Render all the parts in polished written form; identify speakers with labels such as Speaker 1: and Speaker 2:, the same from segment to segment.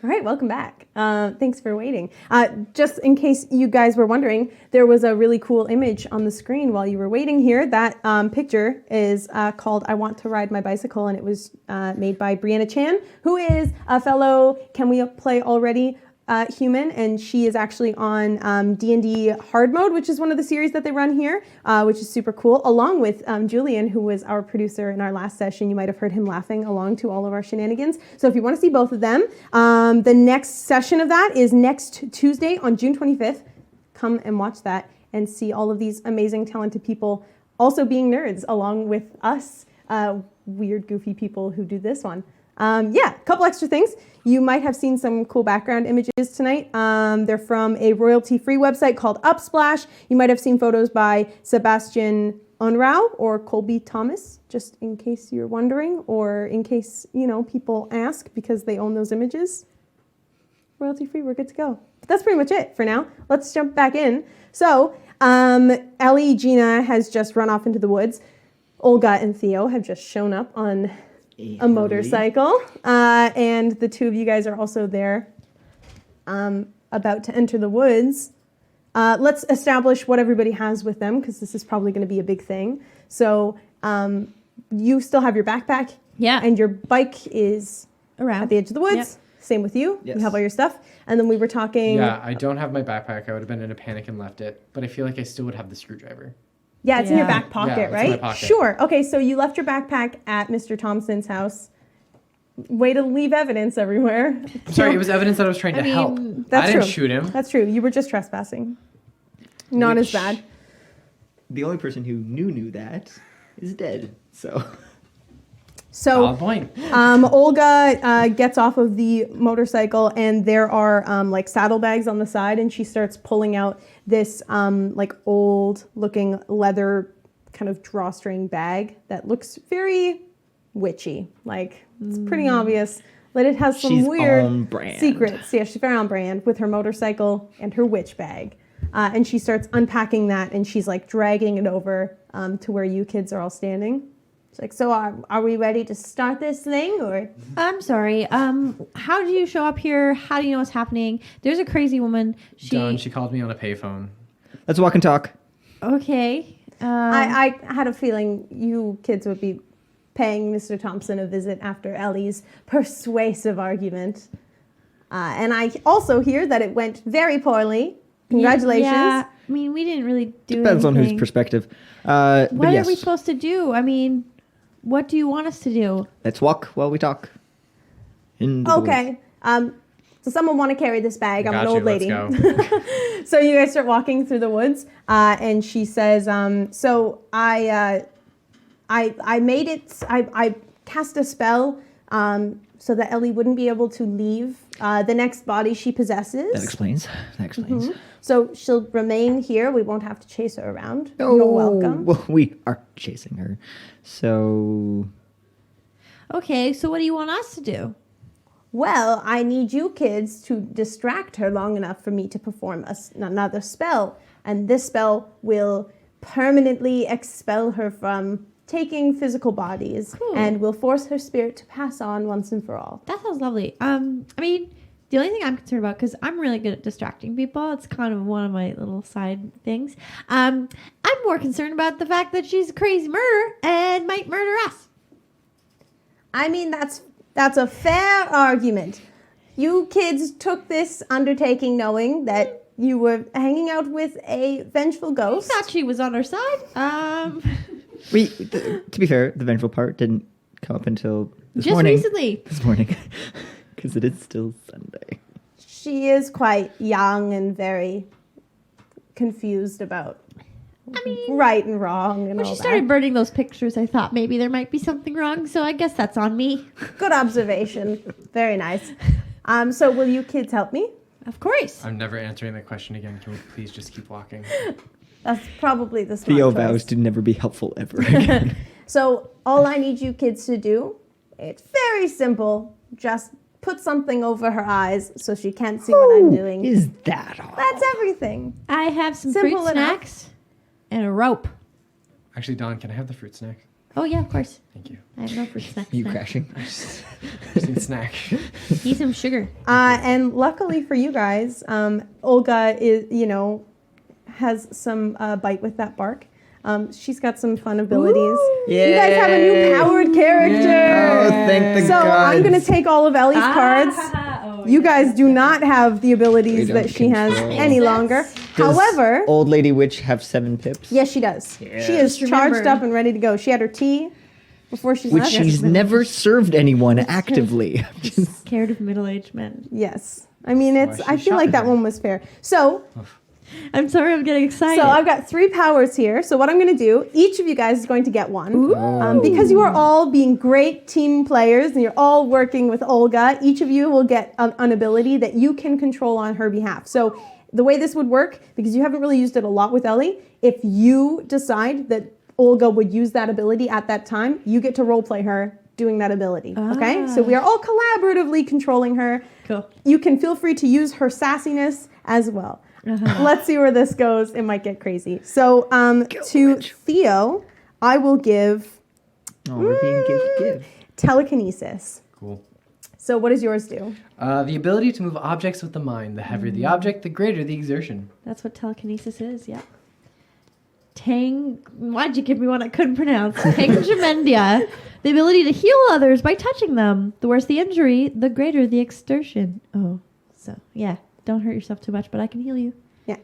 Speaker 1: All right, welcome back. Thanks for waiting. Just in case you guys were wondering, there was a really cool image on the screen while you were waiting here. That picture is called I Want to Ride My Bicycle, and it was made by Brianna Chan, who is a fellow Can We Play Already human, and she is actually on D&D Hard Mode, which is one of the series that they run here, which is super cool, along with Julian, who was our producer in our last session. You might have heard him laughing along to all of our shenanigans. So if you want to see both of them, the next session of that is next Tuesday on June 25th. Come and watch that and see all of these amazing, talented people also being nerds along with us, weird, goofy people who do this one. A couple extra things. You might have seen some cool background images tonight. They're from a royalty-free website called Upsplash. You might have seen photos by Sebastian Unrau or Colby Thomas, just in case you're wondering, or in case, people ask because they own those images. Royalty-free, we're good to go. But that's pretty much it for now. Let's jump back in. So, Ellie, Gina has just run off into the woods. Olga and Theo have just shown up on a motorcycle, and the two of you guys are also there, about to enter the woods. Let's establish what everybody has with them, because this is probably going to be a big thing. So you still have your backpack, and your bike is around at the edge of the woods. Yep. Same with you. Yes. You have all your stuff. And then we were talking.
Speaker 2: Yeah, I don't have my backpack. I would have been in a panic and left it, but I feel like I still would have the screwdriver.
Speaker 1: Yeah, it's in your back pocket, right?
Speaker 2: In my pocket.
Speaker 1: Sure. Okay, so you left your backpack at Mr. Thompson's house. Way to leave evidence everywhere.
Speaker 2: Sorry, it was evidence that I was trying to help. I didn't shoot him.
Speaker 1: That's true. You were just trespassing. Not as bad.
Speaker 3: The only person who knew that is dead. So
Speaker 2: valid point.
Speaker 1: Olga gets off of the motorcycle, and there are saddlebags on the side, and she starts pulling out this old looking leather kind of drawstring bag that looks very witchy. It's pretty obvious that it has some weird secrets. Yeah, she's very on brand with her motorcycle and her witch bag. And she starts unpacking that, and she's dragging it over to where you kids are all standing. It's so are we ready to start this thing, or?
Speaker 4: I'm sorry. How do you show up here? How do you know what's happening? There's a crazy woman.
Speaker 2: She called me on a payphone.
Speaker 3: Let's walk and talk.
Speaker 4: Okay.
Speaker 1: I had a feeling you kids would be paying Mr. Thompson a visit after Ellie's persuasive argument. And I also hear that it went very poorly. Congratulations.
Speaker 4: Yeah, we didn't really do
Speaker 3: Depends
Speaker 4: anything.
Speaker 3: on whose perspective.
Speaker 4: What are we supposed to do? What do you want us to do?
Speaker 3: Let's walk while we talk.
Speaker 1: Okay. So someone want to carry this bag? I'm an old lady.
Speaker 2: Let's go.
Speaker 1: So you guys start walking through the woods, and she says, "So I made it. I cast a spell so that Ellie wouldn't be able to leave the next body she possesses.
Speaker 3: That explains.
Speaker 1: Mm-hmm. So she'll remain here. We won't have to chase her around. Oh, you're welcome.
Speaker 3: Well, we are chasing her. So.
Speaker 4: Okay, so what do you want us to do?
Speaker 1: Well, I need you kids to distract her long enough for me to perform another spell. And this spell will permanently expel her from taking physical bodies, and will force her spirit to pass on once and for all.
Speaker 4: That sounds lovely. The only thing I'm concerned about, because I'm really good at distracting people, it's kind of one of my little side things. I'm more concerned about the fact that she's a crazy murderer and might murder us.
Speaker 1: That's a fair argument. You kids took this undertaking knowing that you were hanging out with a vengeful ghost.
Speaker 4: I thought she was on our side.
Speaker 3: To be fair, the vengeful part didn't come up until this morning.
Speaker 4: Just recently.
Speaker 3: This morning. Because it is still Sunday.
Speaker 1: She is quite young and very confused about right and wrong and all that.
Speaker 4: When she started burning those pictures, I thought maybe there might be something wrong, so I guess that's on me.
Speaker 1: Good observation. Very nice. So will you kids help me?
Speaker 4: Of course.
Speaker 2: I'm never answering that question again. Can we please just keep walking?
Speaker 1: That's probably the smart
Speaker 3: Theo
Speaker 1: choice.
Speaker 3: vows to never be helpful ever again.
Speaker 1: So all I need you kids to do, it's very simple. Just put something over her eyes so she can't see what I'm doing.
Speaker 3: Is that all?
Speaker 1: That's everything.
Speaker 4: I have some
Speaker 1: Simple
Speaker 4: fruit snacks and a rope.
Speaker 2: Actually, Dawn, can I have the fruit snack?
Speaker 4: Oh, yeah, of course.
Speaker 2: Thank you.
Speaker 4: I have no fruit snacks.
Speaker 3: You
Speaker 4: now.
Speaker 3: crashing?
Speaker 2: Just need a snack.
Speaker 4: Eat some sugar.
Speaker 1: And luckily for you guys, Olga is, has some bite with that bark. She's got some fun abilities. You guys have a new powered character.
Speaker 3: Oh, thank the
Speaker 1: So I'm
Speaker 3: gods.
Speaker 1: going to take all of Ellie's cards. You guys do not have the abilities
Speaker 3: We
Speaker 1: that
Speaker 3: don't
Speaker 1: she has
Speaker 3: control.
Speaker 1: any longer.
Speaker 3: Does
Speaker 1: However,
Speaker 3: Old Lady Witch have 7 pips?
Speaker 1: yes, she does.
Speaker 3: Yeah.
Speaker 1: She is
Speaker 4: Just
Speaker 1: charged
Speaker 4: remember-
Speaker 1: up and ready to go. She had her tea before she
Speaker 3: Which
Speaker 1: left.
Speaker 3: she's never served anyone actively.
Speaker 4: Scared of middle-aged men.
Speaker 1: Yes. I mean,
Speaker 2: That's why
Speaker 1: I
Speaker 2: she
Speaker 1: feel like
Speaker 2: shot
Speaker 1: that
Speaker 2: her.
Speaker 1: one was fair. So
Speaker 4: I'm sorry, I'm getting excited.
Speaker 1: I've got 3 powers here. So what I'm going to do, each of you guys is going to get one. Because you are all being great team players and you're all working with Olga, each of you will get an ability that you can control on her behalf. So the way this would work, because you haven't really used it a lot with Ellie, if you decide that Olga would use that ability at that time, you get to role play her doing that ability. Okay? So we are all collaboratively controlling her.
Speaker 4: Cool.
Speaker 1: You can feel free to use her sassiness as well. Let's see where this goes. It might get crazy. So to
Speaker 3: witch.
Speaker 1: Theo, I will give
Speaker 3: Oh, we're being give.
Speaker 1: telekinesis.
Speaker 2: Cool.
Speaker 1: So what does yours do?
Speaker 2: The ability to move objects with the mind. The heavier the object, the greater the exertion.
Speaker 4: That's what telekinesis is, yeah. Why'd you give me one I couldn't pronounce? Tangamendia. The ability to heal others by touching them. The worse the injury, the greater the exertion. Oh, so, yeah. Don't hurt yourself too much, but I can heal you.
Speaker 1: Yeah.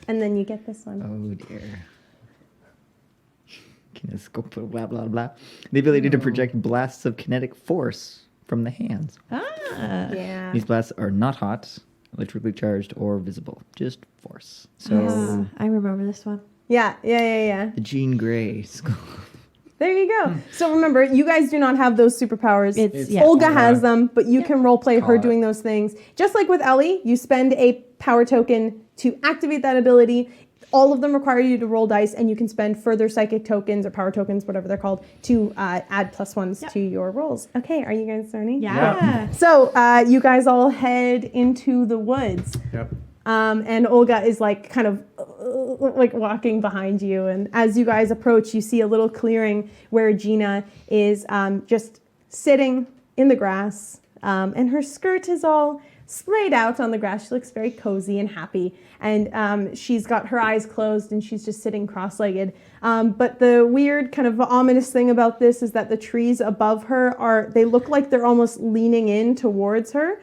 Speaker 1: And then you get this one.
Speaker 3: Oh dear. Kinescope, blah blah blah. The ability to project blasts of kinetic force from the hands.
Speaker 4: Ah.
Speaker 1: Yeah.
Speaker 3: These blasts are not hot, electrically charged, or visible. Just force. So
Speaker 4: I remember this one.
Speaker 1: Yeah.
Speaker 3: the Jean Grey school.
Speaker 1: There you go. So remember, you guys do not have those superpowers.
Speaker 4: It's
Speaker 2: Yeah.
Speaker 1: Olga
Speaker 2: Olga.
Speaker 1: has them, but you can role play her
Speaker 2: Call it.
Speaker 1: doing those things. Just like with Ellie, you spend a power token to activate that ability. All of them require you to roll dice, and you can spend further psychic tokens or power tokens, whatever they're called, to add +1s to your rolls. Okay, are you guys starting?
Speaker 4: Yeah.
Speaker 1: So you guys all head into the woods.
Speaker 2: Yep.
Speaker 1: And Olga is like kind of like walking behind you. And as you guys approach, you see a little clearing where Gina is just sitting in the grass. And her skirt is all splayed out on the grass. She looks very cozy and happy. And she's got her eyes closed and she's just sitting cross-legged. But the weird kind of ominous thing about this is that the trees above her they look like they're almost leaning in towards her.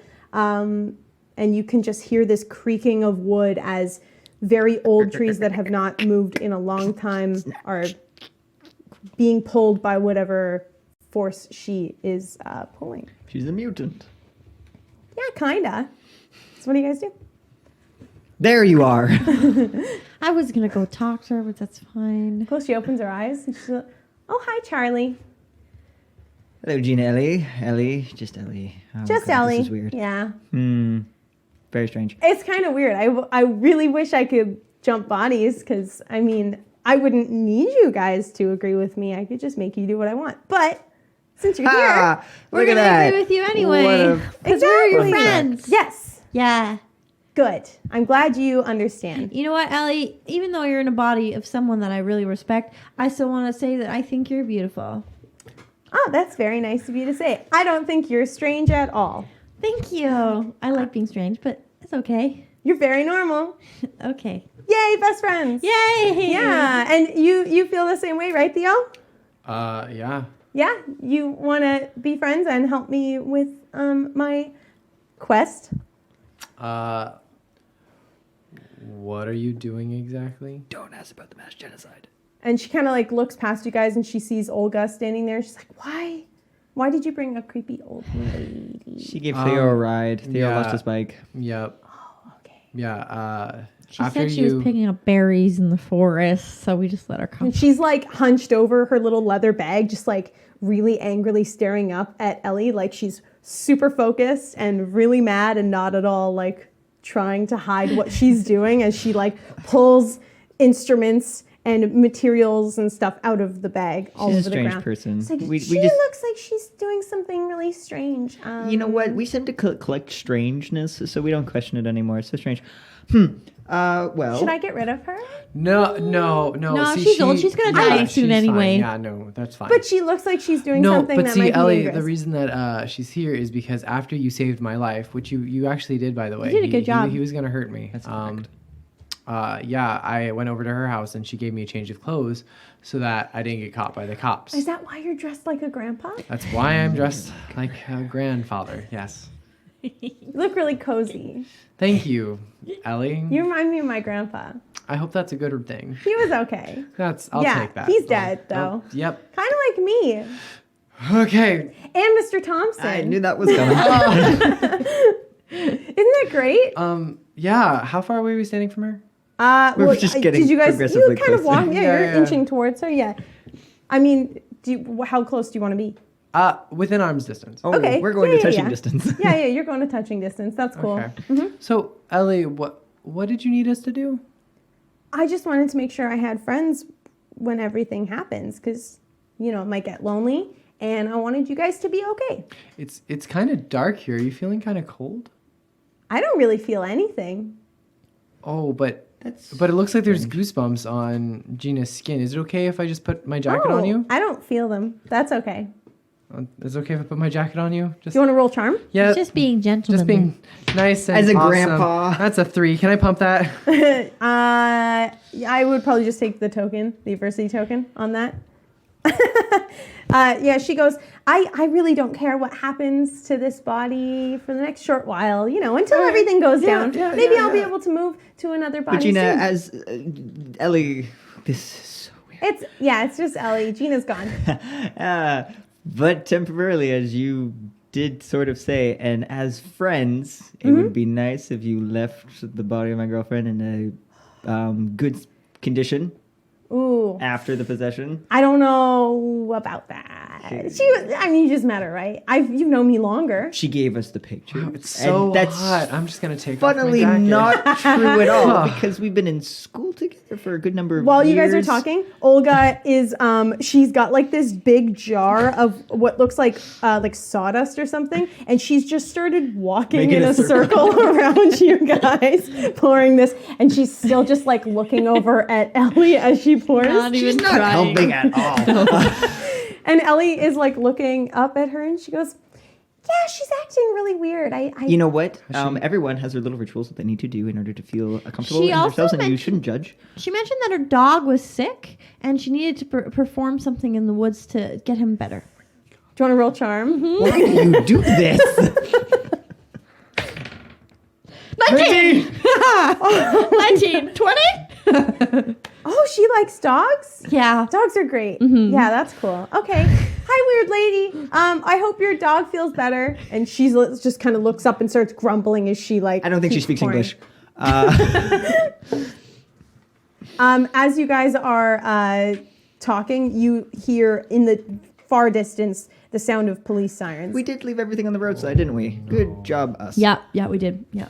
Speaker 1: And you can just hear this creaking of wood as very old trees that have not moved in a long time are being pulled by whatever force she is pulling.
Speaker 3: She's a mutant.
Speaker 1: Yeah, kinda. So what do you guys do?
Speaker 3: There you are.
Speaker 4: I was going to go talk to her, but that's fine.
Speaker 1: Cool, she opens her eyes and she's like, oh, hi, Charlie.
Speaker 3: Hello, Gina Ellie. Ellie. Just Ellie. Oh,
Speaker 1: Just
Speaker 3: God,
Speaker 1: Ellie.
Speaker 3: This is weird.
Speaker 1: Yeah.
Speaker 3: Very strange.
Speaker 1: It's kind of weird. I really wish I could jump bodies because, I mean, I wouldn't need you guys to agree with me. I could just make you do what I want. But since you're here,
Speaker 3: Ah,
Speaker 4: We're
Speaker 3: look at
Speaker 4: going to
Speaker 3: that.
Speaker 4: agree with you anyway.
Speaker 3: What a
Speaker 4: Because we're your
Speaker 1: Exactly.
Speaker 4: friends.
Speaker 1: yes,
Speaker 4: Yeah.
Speaker 1: good. I'm glad you understand.
Speaker 4: You know what, Ellie? Even though you're in a body of someone that I really respect, I still want to say that I think you're beautiful.
Speaker 1: Oh, that's very nice of you to say. I don't think you're strange at all.
Speaker 4: Thank you. I like being strange, but it's okay.
Speaker 1: You're very normal.
Speaker 4: Okay.
Speaker 1: Yay, best friends.
Speaker 4: Yay!
Speaker 1: Yeah, and you feel the same way, right, Theo?
Speaker 2: Yeah.
Speaker 1: Yeah, you want to be friends and help me with my quest.
Speaker 2: What are you doing exactly?
Speaker 3: Don't ask about the mass genocide.
Speaker 1: And she kind of like looks past you guys and she sees Olga standing there. She's like, why? Why did you bring a creepy old lady?
Speaker 3: She gave Theo a ride. Theo
Speaker 2: yeah.
Speaker 3: lost his bike.
Speaker 2: Yep.
Speaker 1: Oh, okay.
Speaker 2: Yeah.
Speaker 4: She
Speaker 2: after
Speaker 4: said she was picking up berries in the forest, so we just let her come.
Speaker 1: And she's like hunched over her little leather bag, just like really angrily staring up at Ellie. Like she's super focused and really mad and not at all like trying to hide what she's doing as she like pulls instruments and materials and stuff out of the bag all
Speaker 3: She's a
Speaker 1: over the
Speaker 3: strange
Speaker 1: ground.
Speaker 3: person.
Speaker 1: It's like,
Speaker 3: We
Speaker 1: she
Speaker 3: just-
Speaker 1: looks like she's doing something really strange.
Speaker 3: You know what? We tend to collect strangeness, so we don't question it anymore. It's so strange. Well.
Speaker 1: Should I get rid of her?
Speaker 2: No.
Speaker 4: No,
Speaker 2: See,
Speaker 4: she's old. She's gonna die soon
Speaker 2: she's
Speaker 4: anyway.
Speaker 2: Fine. Yeah, no, that's fine.
Speaker 1: But she looks like she's doing
Speaker 2: no,
Speaker 1: something
Speaker 2: but
Speaker 1: that
Speaker 2: see,
Speaker 1: might be
Speaker 2: Ellie,
Speaker 1: dangerous.
Speaker 2: the reason that she's here is because after you saved my life, which you actually did, by the way.
Speaker 4: You did a good job.
Speaker 2: He was gonna hurt me.
Speaker 3: That's correct.
Speaker 2: Yeah, I went over to her house and she gave me a change of clothes so that I didn't get caught by the cops.
Speaker 1: Is that why you're dressed like a grandpa?
Speaker 2: That's why I'm dressed like a grandfather. Yes.
Speaker 1: You look really cozy.
Speaker 2: Thank you, Ellie.
Speaker 1: You remind me of my grandpa.
Speaker 2: I hope that's a good thing.
Speaker 1: He was okay.
Speaker 2: I'll
Speaker 1: Yeah,
Speaker 2: take that.
Speaker 1: he's dead, though.
Speaker 2: Oh, yep.
Speaker 1: Kind of like me.
Speaker 2: Okay.
Speaker 1: And Mr. Thompson.
Speaker 3: I knew that was coming.
Speaker 1: Isn't that great?
Speaker 2: Yeah. How far away were we standing from her?
Speaker 3: We're just getting
Speaker 1: did you guys,
Speaker 3: progressively
Speaker 1: you kind of
Speaker 3: closer.
Speaker 1: walk,
Speaker 2: Yeah,
Speaker 1: you're
Speaker 2: yeah.
Speaker 1: inching towards her, yeah. I mean, how close do you want to be?
Speaker 2: Within arm's distance.
Speaker 3: Oh,
Speaker 1: Okay.
Speaker 3: we're going
Speaker 1: Yeah,
Speaker 3: to touching
Speaker 1: yeah.
Speaker 3: distance.
Speaker 1: Yeah, you're going to touching distance. That's cool.
Speaker 2: Okay. So, Ellie, what did you need us to do?
Speaker 1: I just wanted to make sure I had friends when everything happens because, it might get lonely. And I wanted you guys to be okay.
Speaker 2: It's kind of dark here. Are you feeling kind of cold?
Speaker 1: I don't really feel anything.
Speaker 2: Oh, but it looks like there's goosebumps on Gina's skin. Is it okay if I just put my jacket on you?
Speaker 1: I don't feel them. That's okay.
Speaker 2: Is it okay if I put my jacket on you? Just
Speaker 1: Do you want to roll charm?
Speaker 2: yeah.
Speaker 4: Just being gentlemanly.
Speaker 2: Just being nice and
Speaker 3: As a
Speaker 2: awesome.
Speaker 3: grandpa.
Speaker 2: That's a 3. Can I pump that?
Speaker 1: I would probably just take the adversity token on that. Yeah, she goes, I really don't care what happens to this body for the next short while, until everything goes down. Maybe I'll be able to move to another body
Speaker 3: But Gina,
Speaker 1: soon.
Speaker 3: as Ellie, this is so weird.
Speaker 1: It's just Ellie. Gina's gone.
Speaker 3: But temporarily, as you did sort of say, and as friends, it would be nice if you left the body of my girlfriend in a good condition
Speaker 1: Ooh.
Speaker 3: after the possession.
Speaker 1: I don't know about that. You just met her, right? You know me longer.
Speaker 3: She gave us the picture.
Speaker 2: Wow, it's so
Speaker 3: and that's
Speaker 2: hot. I'm just gonna take off my
Speaker 3: funnily
Speaker 2: jacket.
Speaker 3: not true at all because we've been in school together for a good number of
Speaker 1: While
Speaker 3: years.
Speaker 1: you guys are talking, Olga is she's got like this big jar of what looks like sawdust or something, and she's just started walking
Speaker 3: Making
Speaker 1: in
Speaker 3: a
Speaker 1: a
Speaker 3: circle.
Speaker 1: circle around you guys, pouring this, and she's still just like looking over at Ellie as she pours.
Speaker 4: Not
Speaker 3: She's
Speaker 4: even
Speaker 3: not
Speaker 4: trying.
Speaker 3: helping at all.
Speaker 1: And Ellie is like looking up at her, and she goes, "Yeah, she's acting really weird."
Speaker 3: You know what? Everyone has their little rituals that they need to do in order to feel comfortable
Speaker 4: She
Speaker 3: in
Speaker 4: also
Speaker 3: themselves, and you
Speaker 4: mentioned-
Speaker 3: shouldn't judge.
Speaker 4: She mentioned that her dog was sick and she needed to perform something in the woods to get him better.
Speaker 1: Do you want to roll charm?
Speaker 3: Why do you do this?
Speaker 4: 19! 19! 20?
Speaker 1: Oh, she likes dogs?
Speaker 4: Yeah.
Speaker 1: Dogs are great. Yeah, that's cool. Okay. Hi, weird lady. I hope your dog feels better. And she's just kind of looks up and starts grumbling as she
Speaker 3: I don't think she
Speaker 1: keeps
Speaker 3: speaks
Speaker 1: pouring.
Speaker 3: English.
Speaker 1: As you guys are talking, you hear in the far distance the sound of police sirens.
Speaker 3: We did leave everything on the roadside, didn't we? Good job, us.
Speaker 4: Yeah, we did. Yeah.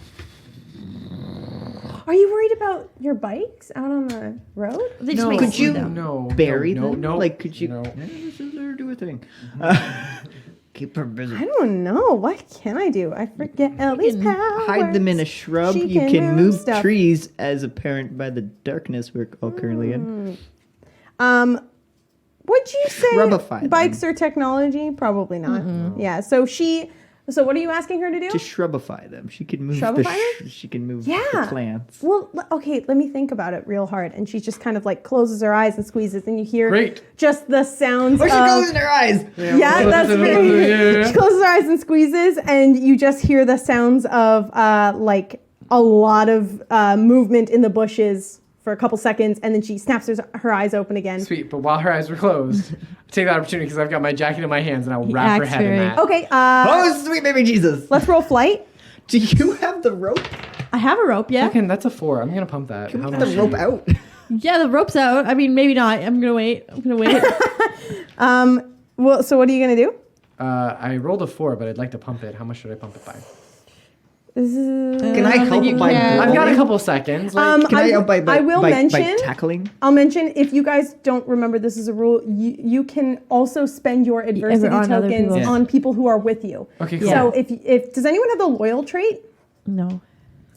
Speaker 1: Are you worried about your bikes out on the road?
Speaker 4: They just
Speaker 2: No,
Speaker 4: make
Speaker 3: Could
Speaker 4: us
Speaker 3: you-
Speaker 4: see them.
Speaker 2: No.
Speaker 3: Bury
Speaker 2: no,
Speaker 3: them?
Speaker 2: No.
Speaker 3: Like, could you
Speaker 2: No.
Speaker 3: Just let her do a thing? Keep her busy.
Speaker 1: I don't know. What can I do? I forget Ellie's
Speaker 4: can
Speaker 1: powers.
Speaker 3: Hide them in a shrub.
Speaker 1: She
Speaker 3: You can move
Speaker 1: stuff.
Speaker 3: trees as apparent by the darkness we're all currently in.
Speaker 1: Would you say
Speaker 3: Shrubify them.
Speaker 1: bikes are technology? Probably not. Yeah. So what are you asking her to do?
Speaker 3: To shrubify them. She can move
Speaker 1: Shrubify
Speaker 3: she can move
Speaker 1: Yeah.
Speaker 3: the plants.
Speaker 1: Well, okay, let me think about it real hard. And she just kind of like closes her eyes and squeezes, and you hear
Speaker 2: Great.
Speaker 1: just the sounds
Speaker 3: Or she
Speaker 1: of...
Speaker 3: closes her eyes.
Speaker 1: Yeah, that's great.
Speaker 2: Yeah.
Speaker 1: She closes her eyes and squeezes, and you just hear the sounds of like a lot of movement in the bushes for a couple seconds, and then she snaps her eyes open again.
Speaker 2: Sweet, but while her eyes were closed, I take that opportunity because I've got my jacket in my hands and I'll wrap her
Speaker 4: acts
Speaker 2: head in
Speaker 4: very-
Speaker 2: that.
Speaker 1: Okay,
Speaker 3: Oh, sweet baby Jesus.
Speaker 1: let's roll flight.
Speaker 3: Do you have the rope?
Speaker 4: I have a rope, yeah.
Speaker 2: Okay, that's a 4. I'm gonna pump that.
Speaker 3: Can we
Speaker 2: How
Speaker 3: get
Speaker 2: much?
Speaker 3: the rope out?
Speaker 4: Yeah, the rope's out. I mean, maybe not. I'm gonna wait.
Speaker 1: Well, so what are you gonna do?
Speaker 2: I rolled a 4, but I'd like to pump it. How much should I pump it by?
Speaker 3: Can I help
Speaker 4: you
Speaker 3: by
Speaker 4: can.
Speaker 2: I've got a
Speaker 3: rolling?
Speaker 2: couple seconds. Like,
Speaker 3: Can I help by
Speaker 1: I will
Speaker 3: by
Speaker 1: mention.
Speaker 3: tackling?
Speaker 1: I'll mention if you guys don't remember, this is a rule. You can also spend your adversity
Speaker 4: on other
Speaker 1: tokens
Speaker 4: people.
Speaker 1: on people who are with you.
Speaker 2: okay, cool.
Speaker 1: So if does anyone have the loyal trait?
Speaker 4: No.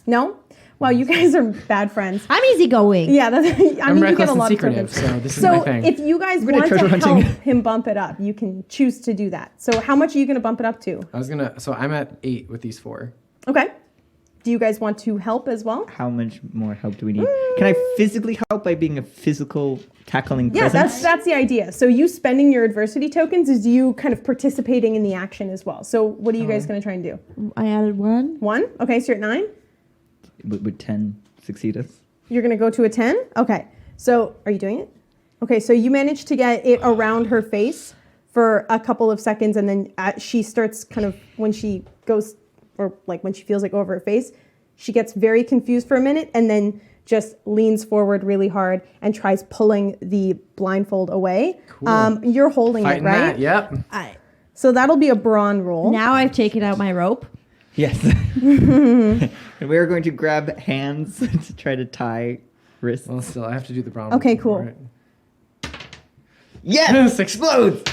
Speaker 1: No. Wow, you guys are bad friends.
Speaker 4: I'm easygoing.
Speaker 1: Yeah, that's, I
Speaker 2: I'm
Speaker 1: mean, you
Speaker 2: reckless
Speaker 1: get a
Speaker 2: and
Speaker 1: lot
Speaker 2: secretive,
Speaker 1: of tokens.
Speaker 2: so this is my
Speaker 1: So
Speaker 2: thing.
Speaker 1: if you guys
Speaker 3: gonna
Speaker 1: want to
Speaker 3: treasure
Speaker 1: help
Speaker 3: hunting.
Speaker 1: him bump it up, you can choose to do that. So how much are you going to bump it up to?
Speaker 2: So I'm at 8 with these 4.
Speaker 1: Okay. Do you guys want to help as well?
Speaker 3: How much more help do we need? Can I physically help by being a physical tackling
Speaker 1: Yeah,
Speaker 3: presence?
Speaker 1: that's the idea. So you spending your adversity tokens is you kind of participating in the action as well. So what are you guys going to try and do?
Speaker 4: I added 1.
Speaker 1: 1? Okay, so you're at 9.
Speaker 3: Would 10 succeed us?
Speaker 1: You're going to go to a 10? Okay. So are you doing it? Okay, so you managed to get it around her face for a couple of seconds, and then she starts kind of, when she goes, or like when she feels like over her face, she gets very confused for a minute and then just leans forward really hard and tries pulling the blindfold away.
Speaker 2: Cool.
Speaker 1: You're holding
Speaker 2: Fighting
Speaker 1: it, right?
Speaker 2: that, yep.
Speaker 1: So that'll be a brawn roll.
Speaker 4: Now I've taken out my rope.
Speaker 3: Yes. And we are going to grab hands to try to tie wrists.
Speaker 2: Well, still, I have to do the brown.
Speaker 1: Okay,
Speaker 2: for
Speaker 1: cool.
Speaker 2: it.
Speaker 3: Yes! Explodes!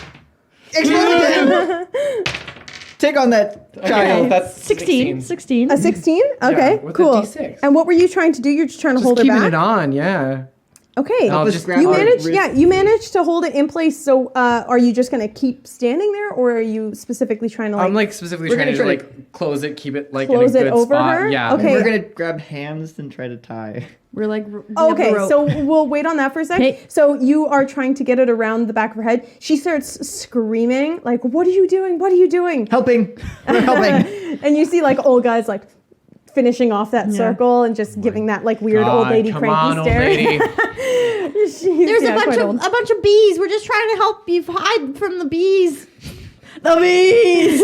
Speaker 3: Explode again! Take on that child.
Speaker 2: That's
Speaker 4: 16. 16.
Speaker 1: A 16? Okay,
Speaker 2: with a
Speaker 1: cool.
Speaker 2: D6.
Speaker 1: And what were you trying to do? You're just trying to
Speaker 2: Just
Speaker 1: hold her
Speaker 2: keeping
Speaker 1: back?
Speaker 2: it on, yeah.
Speaker 1: Okay.
Speaker 2: I'll
Speaker 3: Just
Speaker 2: just
Speaker 3: grab
Speaker 1: You
Speaker 3: our
Speaker 1: managed,
Speaker 3: wrist.
Speaker 1: yeah, you managed to hold it in place. So, are you just gonna keep standing there, or are you specifically trying to like?
Speaker 2: I'm like specifically
Speaker 3: We're
Speaker 2: trying to
Speaker 3: gonna
Speaker 2: like close it, keep it like
Speaker 1: Close
Speaker 2: in a
Speaker 1: it
Speaker 2: good
Speaker 1: over
Speaker 2: spot.
Speaker 1: her?
Speaker 2: Yeah.
Speaker 1: Okay.
Speaker 3: We're going to grab hands and try to tie.
Speaker 4: We're like,
Speaker 1: Okay, so we'll wait on that for a sec.
Speaker 4: Okay.
Speaker 1: So you are trying to get it around the back of her head. She starts screaming, like, "What are you doing? What are you doing?"
Speaker 3: Helping! We're helping!
Speaker 1: And you see like Olga is like finishing off that circle and just giving that like weird old
Speaker 2: God,
Speaker 1: lady
Speaker 2: come
Speaker 1: cranky
Speaker 2: on, old
Speaker 1: stare.
Speaker 2: lady.
Speaker 4: There's a bunch of bees. We're just trying to help you hide from the bees. The bees.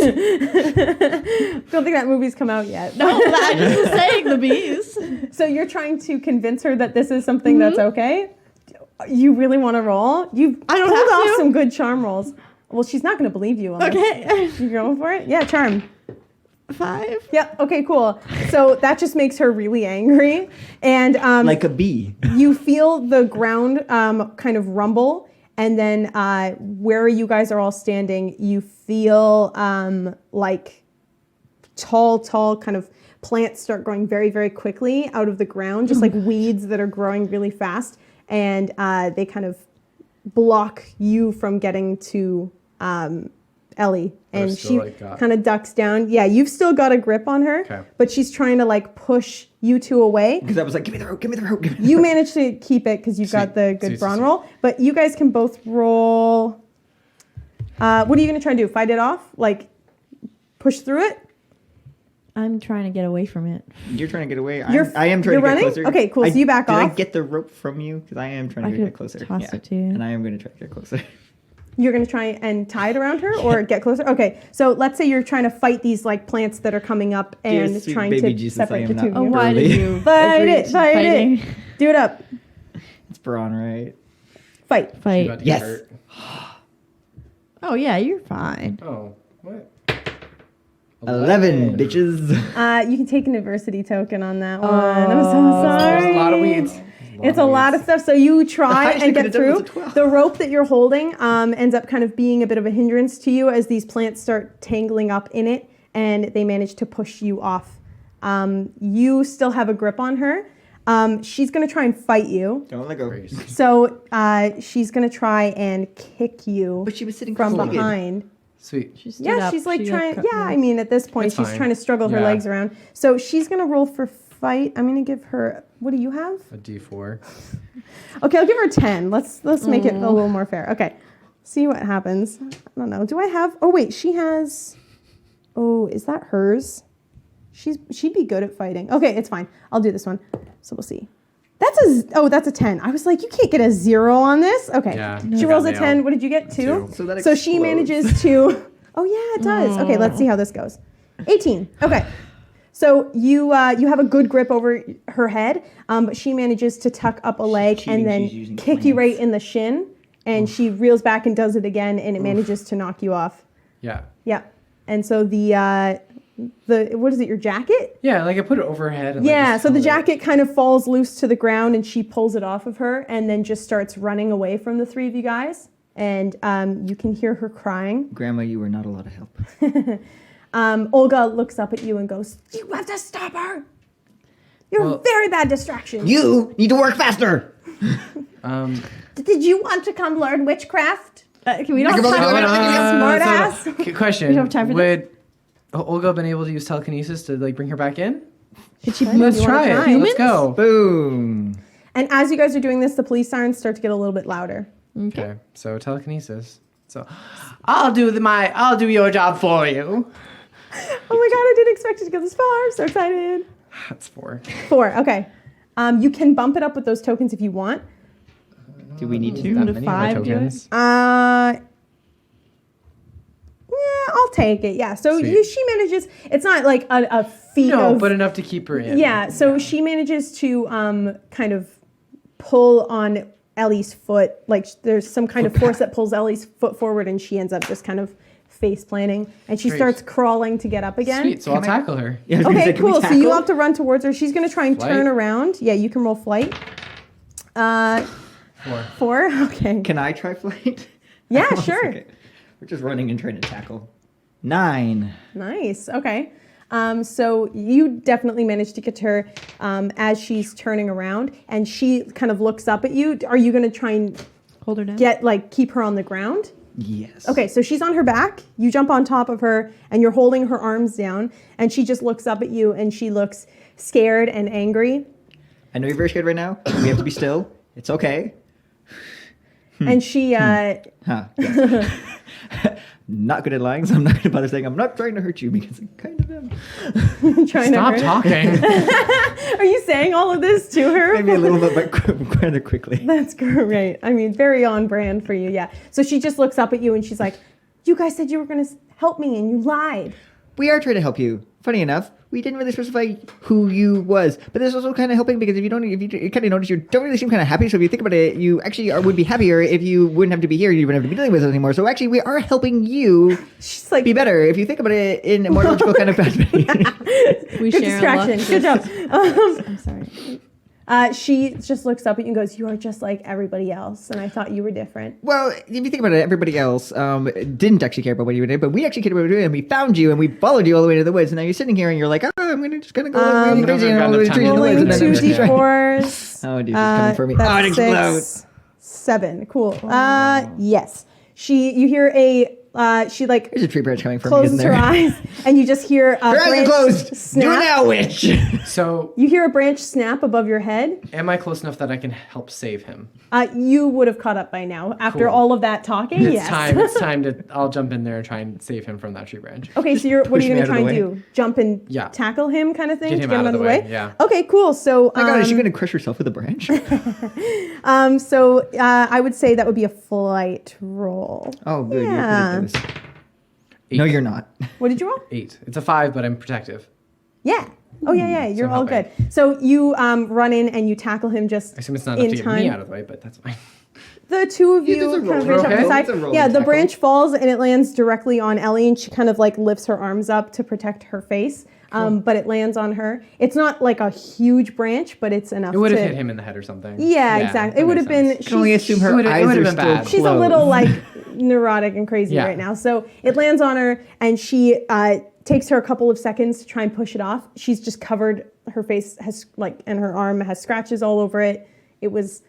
Speaker 1: Don't think that movie's come out yet.
Speaker 4: No, I'm just saying the bees.
Speaker 1: So you're trying to convince her that this is something that's okay? You really want to roll?
Speaker 4: I don't
Speaker 1: pulled
Speaker 4: have
Speaker 1: off
Speaker 4: to.
Speaker 1: some good charm rolls. Well, she's not going to believe you on this.
Speaker 4: Okay.
Speaker 1: You going for it? Yeah, charm.
Speaker 4: 5.
Speaker 1: Yep. Okay, cool. So that just makes her really angry. And
Speaker 3: Like a bee.
Speaker 1: you feel the ground kind of rumble. And then where you guys are all standing, you feel like tall kind of plants start growing very, very quickly out of the ground, just like weeds that are growing really fast. And they kind of block you from getting to Ellie. And
Speaker 2: still,
Speaker 1: she
Speaker 2: like, got-
Speaker 1: kind of ducks down. Yeah, you've still got a grip on her,
Speaker 2: Okay.
Speaker 1: but she's trying to like push you two away.
Speaker 3: Because I was like, give me the rope, give me the rope, give me the
Speaker 1: You
Speaker 3: rope.
Speaker 1: managed to keep it because you've got
Speaker 2: Sweet.
Speaker 1: the good
Speaker 2: Sweet,
Speaker 1: brawn
Speaker 2: sweet,
Speaker 1: roll. But you guys can both roll. What are you going to try and do? Fight it off? Like push through it?
Speaker 4: I'm trying to get away from it.
Speaker 3: You're trying to get away.
Speaker 1: You're-
Speaker 3: I am trying
Speaker 1: you're
Speaker 3: to get
Speaker 1: running?
Speaker 3: closer.
Speaker 1: Okay, cool. So you back
Speaker 3: Did I
Speaker 1: off?
Speaker 3: get the rope from you? Because I am trying
Speaker 4: I
Speaker 3: to
Speaker 4: could
Speaker 3: get closer.
Speaker 4: toss it to you.
Speaker 3: And I am going to try to get closer.
Speaker 1: You're going to try and tie it around her or get closer? Okay, so let's say you're trying to fight these like plants that are coming up
Speaker 3: Dear
Speaker 1: and
Speaker 3: sweet
Speaker 1: trying
Speaker 3: baby
Speaker 1: to
Speaker 3: Jesus, I
Speaker 1: separate
Speaker 3: am
Speaker 1: the two
Speaker 3: not
Speaker 1: of
Speaker 4: Oh,
Speaker 1: you.
Speaker 4: why did
Speaker 3: Early.
Speaker 4: you
Speaker 1: Fight
Speaker 4: agree
Speaker 1: it,
Speaker 4: to
Speaker 1: fight
Speaker 4: fighting?
Speaker 1: it. Do it up.
Speaker 3: It's brawn, right?
Speaker 1: Fight.
Speaker 2: About
Speaker 4: Fight.
Speaker 2: to get
Speaker 3: Yes.
Speaker 2: hurt.
Speaker 4: Oh yeah, you're fine.
Speaker 2: Oh, what?
Speaker 3: 11, bitches.
Speaker 1: You can take an adversity token on that one. I'm so sorry.
Speaker 2: There's a lot of weeds.
Speaker 1: It's a lot of stuff. So you try
Speaker 3: highest
Speaker 1: and
Speaker 3: they
Speaker 1: get
Speaker 3: could've done was
Speaker 1: through.
Speaker 3: a 12.
Speaker 1: The rope that you're holding ends up kind of being a bit of a hindrance to you as these plants start tangling up in it, and they manage to push you off. You still have a grip on her. She's going to try and fight you.
Speaker 3: Don't let go.
Speaker 2: Grace.
Speaker 1: So she's going to try and kick you
Speaker 3: But she was sitting
Speaker 1: from
Speaker 3: cross-legged.
Speaker 1: behind.
Speaker 2: Sweet.
Speaker 4: She stood
Speaker 1: Yeah,
Speaker 4: up.
Speaker 1: she's like
Speaker 4: She,
Speaker 1: trying.
Speaker 4: cr-
Speaker 1: Yeah, I mean, at this point,
Speaker 2: It's
Speaker 1: she's
Speaker 2: fine.
Speaker 1: trying to struggle her
Speaker 2: Yeah.
Speaker 1: legs around. So she's going to roll for fight. I'm going to give her. What do you have?
Speaker 2: A D4.
Speaker 1: Okay, I'll give her 10. Let's make it a little more fair. Okay, see what happens. I don't know. Do I have? Oh wait, she has. Oh, is that hers? She'd be good at fighting. Okay, it's fine. I'll do this one. So we'll see. That's a 10. I was like, you can't get a 0 on this. Okay,
Speaker 2: Yeah,
Speaker 1: she
Speaker 2: I
Speaker 1: rolls
Speaker 2: got
Speaker 1: a 10.
Speaker 2: nailed.
Speaker 1: What did you get? 2.
Speaker 3: So that
Speaker 1: So she
Speaker 3: explodes.
Speaker 1: manages to. Oh yeah, it does. Okay, let's see how this goes. 18. Okay. So you have a good grip over her head, but she manages to tuck up a leg
Speaker 3: cheating.
Speaker 1: and then
Speaker 3: She's using
Speaker 1: kick you
Speaker 3: plants.
Speaker 1: right in the shin, and she reels back and does it again, and it manages to knock you off.
Speaker 2: Yeah.
Speaker 1: Yeah. And so the what is it, your jacket?
Speaker 2: Yeah, like I put it over her head. And
Speaker 1: Yeah,
Speaker 2: just
Speaker 1: so the
Speaker 2: held it.
Speaker 1: jacket kind of falls loose to the ground and she pulls it off of her and then just starts running away from the three of you guys. And you can hear her crying.
Speaker 3: Grandma, you were not a lot of help.
Speaker 1: Olga looks up at you and goes, "You have to stop her. You're a very bad distraction.
Speaker 3: You need to work faster.
Speaker 1: Did you want to come learn witchcraft?
Speaker 4: Can we don't have time
Speaker 1: Smart ass.
Speaker 2: Question.
Speaker 4: We don't have time for
Speaker 2: Would Olga been able to use telekinesis to like bring her back in?
Speaker 4: Did she
Speaker 2: Let's
Speaker 1: You wanna
Speaker 2: try it.
Speaker 1: try?
Speaker 2: Let's go.
Speaker 3: Boom.
Speaker 1: And as you guys are doing this, the police sirens start to get a little bit louder.
Speaker 2: Okay, so telekinesis. So I'll do your job for you.
Speaker 1: Oh my god, I didn't expect it to go this far. I'm so excited.
Speaker 2: That's 4.
Speaker 1: 4, okay. You can bump it up with those tokens if you want.
Speaker 3: Do we need
Speaker 2: Not
Speaker 3: to?
Speaker 2: many of my
Speaker 4: 5 do it?
Speaker 2: tokens.
Speaker 1: Yeah, I'll take it. Yeah, so
Speaker 2: Sweet.
Speaker 1: she manages. It's not like a feat
Speaker 2: No,
Speaker 1: of.
Speaker 2: but enough to keep her in.
Speaker 1: Yeah, so she manages to kind of pull on Ellie's foot. Like there's some kind of force that pulls Ellie's foot forward, and she ends up just kind of face planting, and she
Speaker 2: Great.
Speaker 1: starts crawling to get up again.
Speaker 2: Sweet, so I'll tackle her.
Speaker 3: Yeah, I was gonna
Speaker 1: Okay,
Speaker 3: say, can we
Speaker 1: cool. So you
Speaker 3: tackle?
Speaker 1: have to run towards her. She's gonna try and
Speaker 2: Flight?
Speaker 1: turn around. Yeah, you can roll flight.
Speaker 2: 4.
Speaker 1: 4. Okay.
Speaker 3: Can I try flight?
Speaker 1: Yeah,
Speaker 3: Oh,
Speaker 1: sure.
Speaker 3: okay. We're just running and trying to tackle. 9.
Speaker 1: Nice. Okay. So you definitely managed to get her as she's turning around, and she kind of looks up at you. Are you going to try and
Speaker 4: hold her down?
Speaker 1: keep her on the ground?
Speaker 3: Yes.
Speaker 1: Okay, so she's on her back. You jump on top of her, and you're holding her arms down, and she just looks up at you, and she looks scared and angry.
Speaker 3: I know you're very scared right now. We have to be still. It's okay.
Speaker 1: And she,
Speaker 3: Huh. Yes. Not good at lying, so I'm not going to bother saying I'm not trying to hurt you because I kind of am.
Speaker 1: trying
Speaker 2: Stop
Speaker 1: to
Speaker 2: talking.
Speaker 1: Are you saying all of this to her?
Speaker 3: Maybe a little bit, but rather quickly.
Speaker 1: That's great. I mean, very on brand for you, yeah. So she just looks up at you and she's like, "You guys said you were going to help me and you lied."
Speaker 3: We are trying to help you. Funny enough, we didn't really specify who you was, but this is also kind of helping because if you kind of notice you don't really seem kind of happy. So if you think about it, you actually would be happier if you wouldn't have to be here. You wouldn't have to be dealing with us anymore. So actually, we are helping you
Speaker 1: She's like,
Speaker 3: be better. If you think about it in a more logical kind of fashion.
Speaker 4: We
Speaker 1: good
Speaker 4: share
Speaker 1: distraction. Good job.
Speaker 4: I'm sorry.
Speaker 1: She just looks up at you and goes, "You are just like everybody else, and I thought you were different."
Speaker 3: Well, if you think about it, everybody else didn't actually care about what you did, but we actually cared about what you did, and we found you, and we followed you all the way to the woods, and now you're sitting here, and you're like, oh, I'm just gonna go like crazy and all the way to the trees in the woods,
Speaker 1: Rolling
Speaker 3: and then
Speaker 1: 2
Speaker 3: I'm just trying-
Speaker 1: d4s.
Speaker 3: Oh, dude, she's coming for me.
Speaker 1: That's
Speaker 3: Oh, it explodes.
Speaker 1: 6, 7. Cool. Yes. You hear she like
Speaker 3: There's a tree branch coming from me,
Speaker 1: closes
Speaker 3: isn't
Speaker 1: her
Speaker 3: there?
Speaker 1: eyes, and you just hear a
Speaker 3: Your eyes are
Speaker 1: branch
Speaker 3: closed. Do it
Speaker 1: snap.
Speaker 3: now, witch.
Speaker 2: So
Speaker 1: You hear a branch snap above your head.
Speaker 2: am I close enough that I can help save him?
Speaker 1: You would have caught up by now after
Speaker 2: Cool.
Speaker 1: all of that talking.
Speaker 2: It's
Speaker 1: Yes.
Speaker 2: time. It's time to. I'll jump in there and try and save him from that tree branch.
Speaker 1: Okay, so what are
Speaker 3: push
Speaker 1: you
Speaker 3: me
Speaker 1: going to
Speaker 3: out
Speaker 1: try
Speaker 3: of
Speaker 1: and
Speaker 3: the
Speaker 1: do? Jump and
Speaker 2: Yeah.
Speaker 1: tackle him, kind of thing,
Speaker 2: Get
Speaker 1: to
Speaker 2: him
Speaker 1: get him
Speaker 2: out of the way, yeah.
Speaker 1: Okay, cool. So,
Speaker 3: My God, is she going to crush herself with a branch?
Speaker 1: I would say that would be a flight roll.
Speaker 3: Oh, good.
Speaker 1: Yeah.
Speaker 3: You're good at this.
Speaker 2: 8.
Speaker 3: No, you're not.
Speaker 1: What did you roll?
Speaker 2: 8. It's a 5, but I'm protective.
Speaker 1: Yeah. Oh yeah. You're
Speaker 2: I'm
Speaker 1: all
Speaker 2: helping.
Speaker 1: good. So you run in and you tackle him just
Speaker 2: I assume it's not enough
Speaker 1: in
Speaker 2: to get
Speaker 1: time.
Speaker 2: me out of the way, but that's fine.
Speaker 1: The two of
Speaker 3: Yeah,
Speaker 1: you
Speaker 3: there's a
Speaker 1: kind of
Speaker 3: roll.
Speaker 1: reach up to
Speaker 2: Okay.
Speaker 1: the
Speaker 3: It's a
Speaker 1: side.
Speaker 3: roll
Speaker 1: Yeah,
Speaker 3: and
Speaker 1: the
Speaker 3: tackle.
Speaker 1: branch falls and it lands directly on Ellie, and she kind of like lifts her arms up to protect her face. But it lands on her. It's not like a huge branch, but it's enough.
Speaker 2: It would have
Speaker 1: to,
Speaker 2: hit him in the head or something.
Speaker 1: Yeah, exactly. It
Speaker 2: that
Speaker 1: would
Speaker 2: makes
Speaker 1: have been.
Speaker 2: sense.
Speaker 3: I can only assume her
Speaker 2: It would've- it
Speaker 3: eyes
Speaker 2: would've
Speaker 3: are
Speaker 2: been
Speaker 3: still
Speaker 2: bad.
Speaker 1: She's a
Speaker 3: closed.
Speaker 1: little like neurotic and crazy
Speaker 2: Yeah.
Speaker 1: right now. So it lands on her, and she takes her a couple of seconds to try and push it off. She's just covered. Her face has and her arm has scratches all over it. It was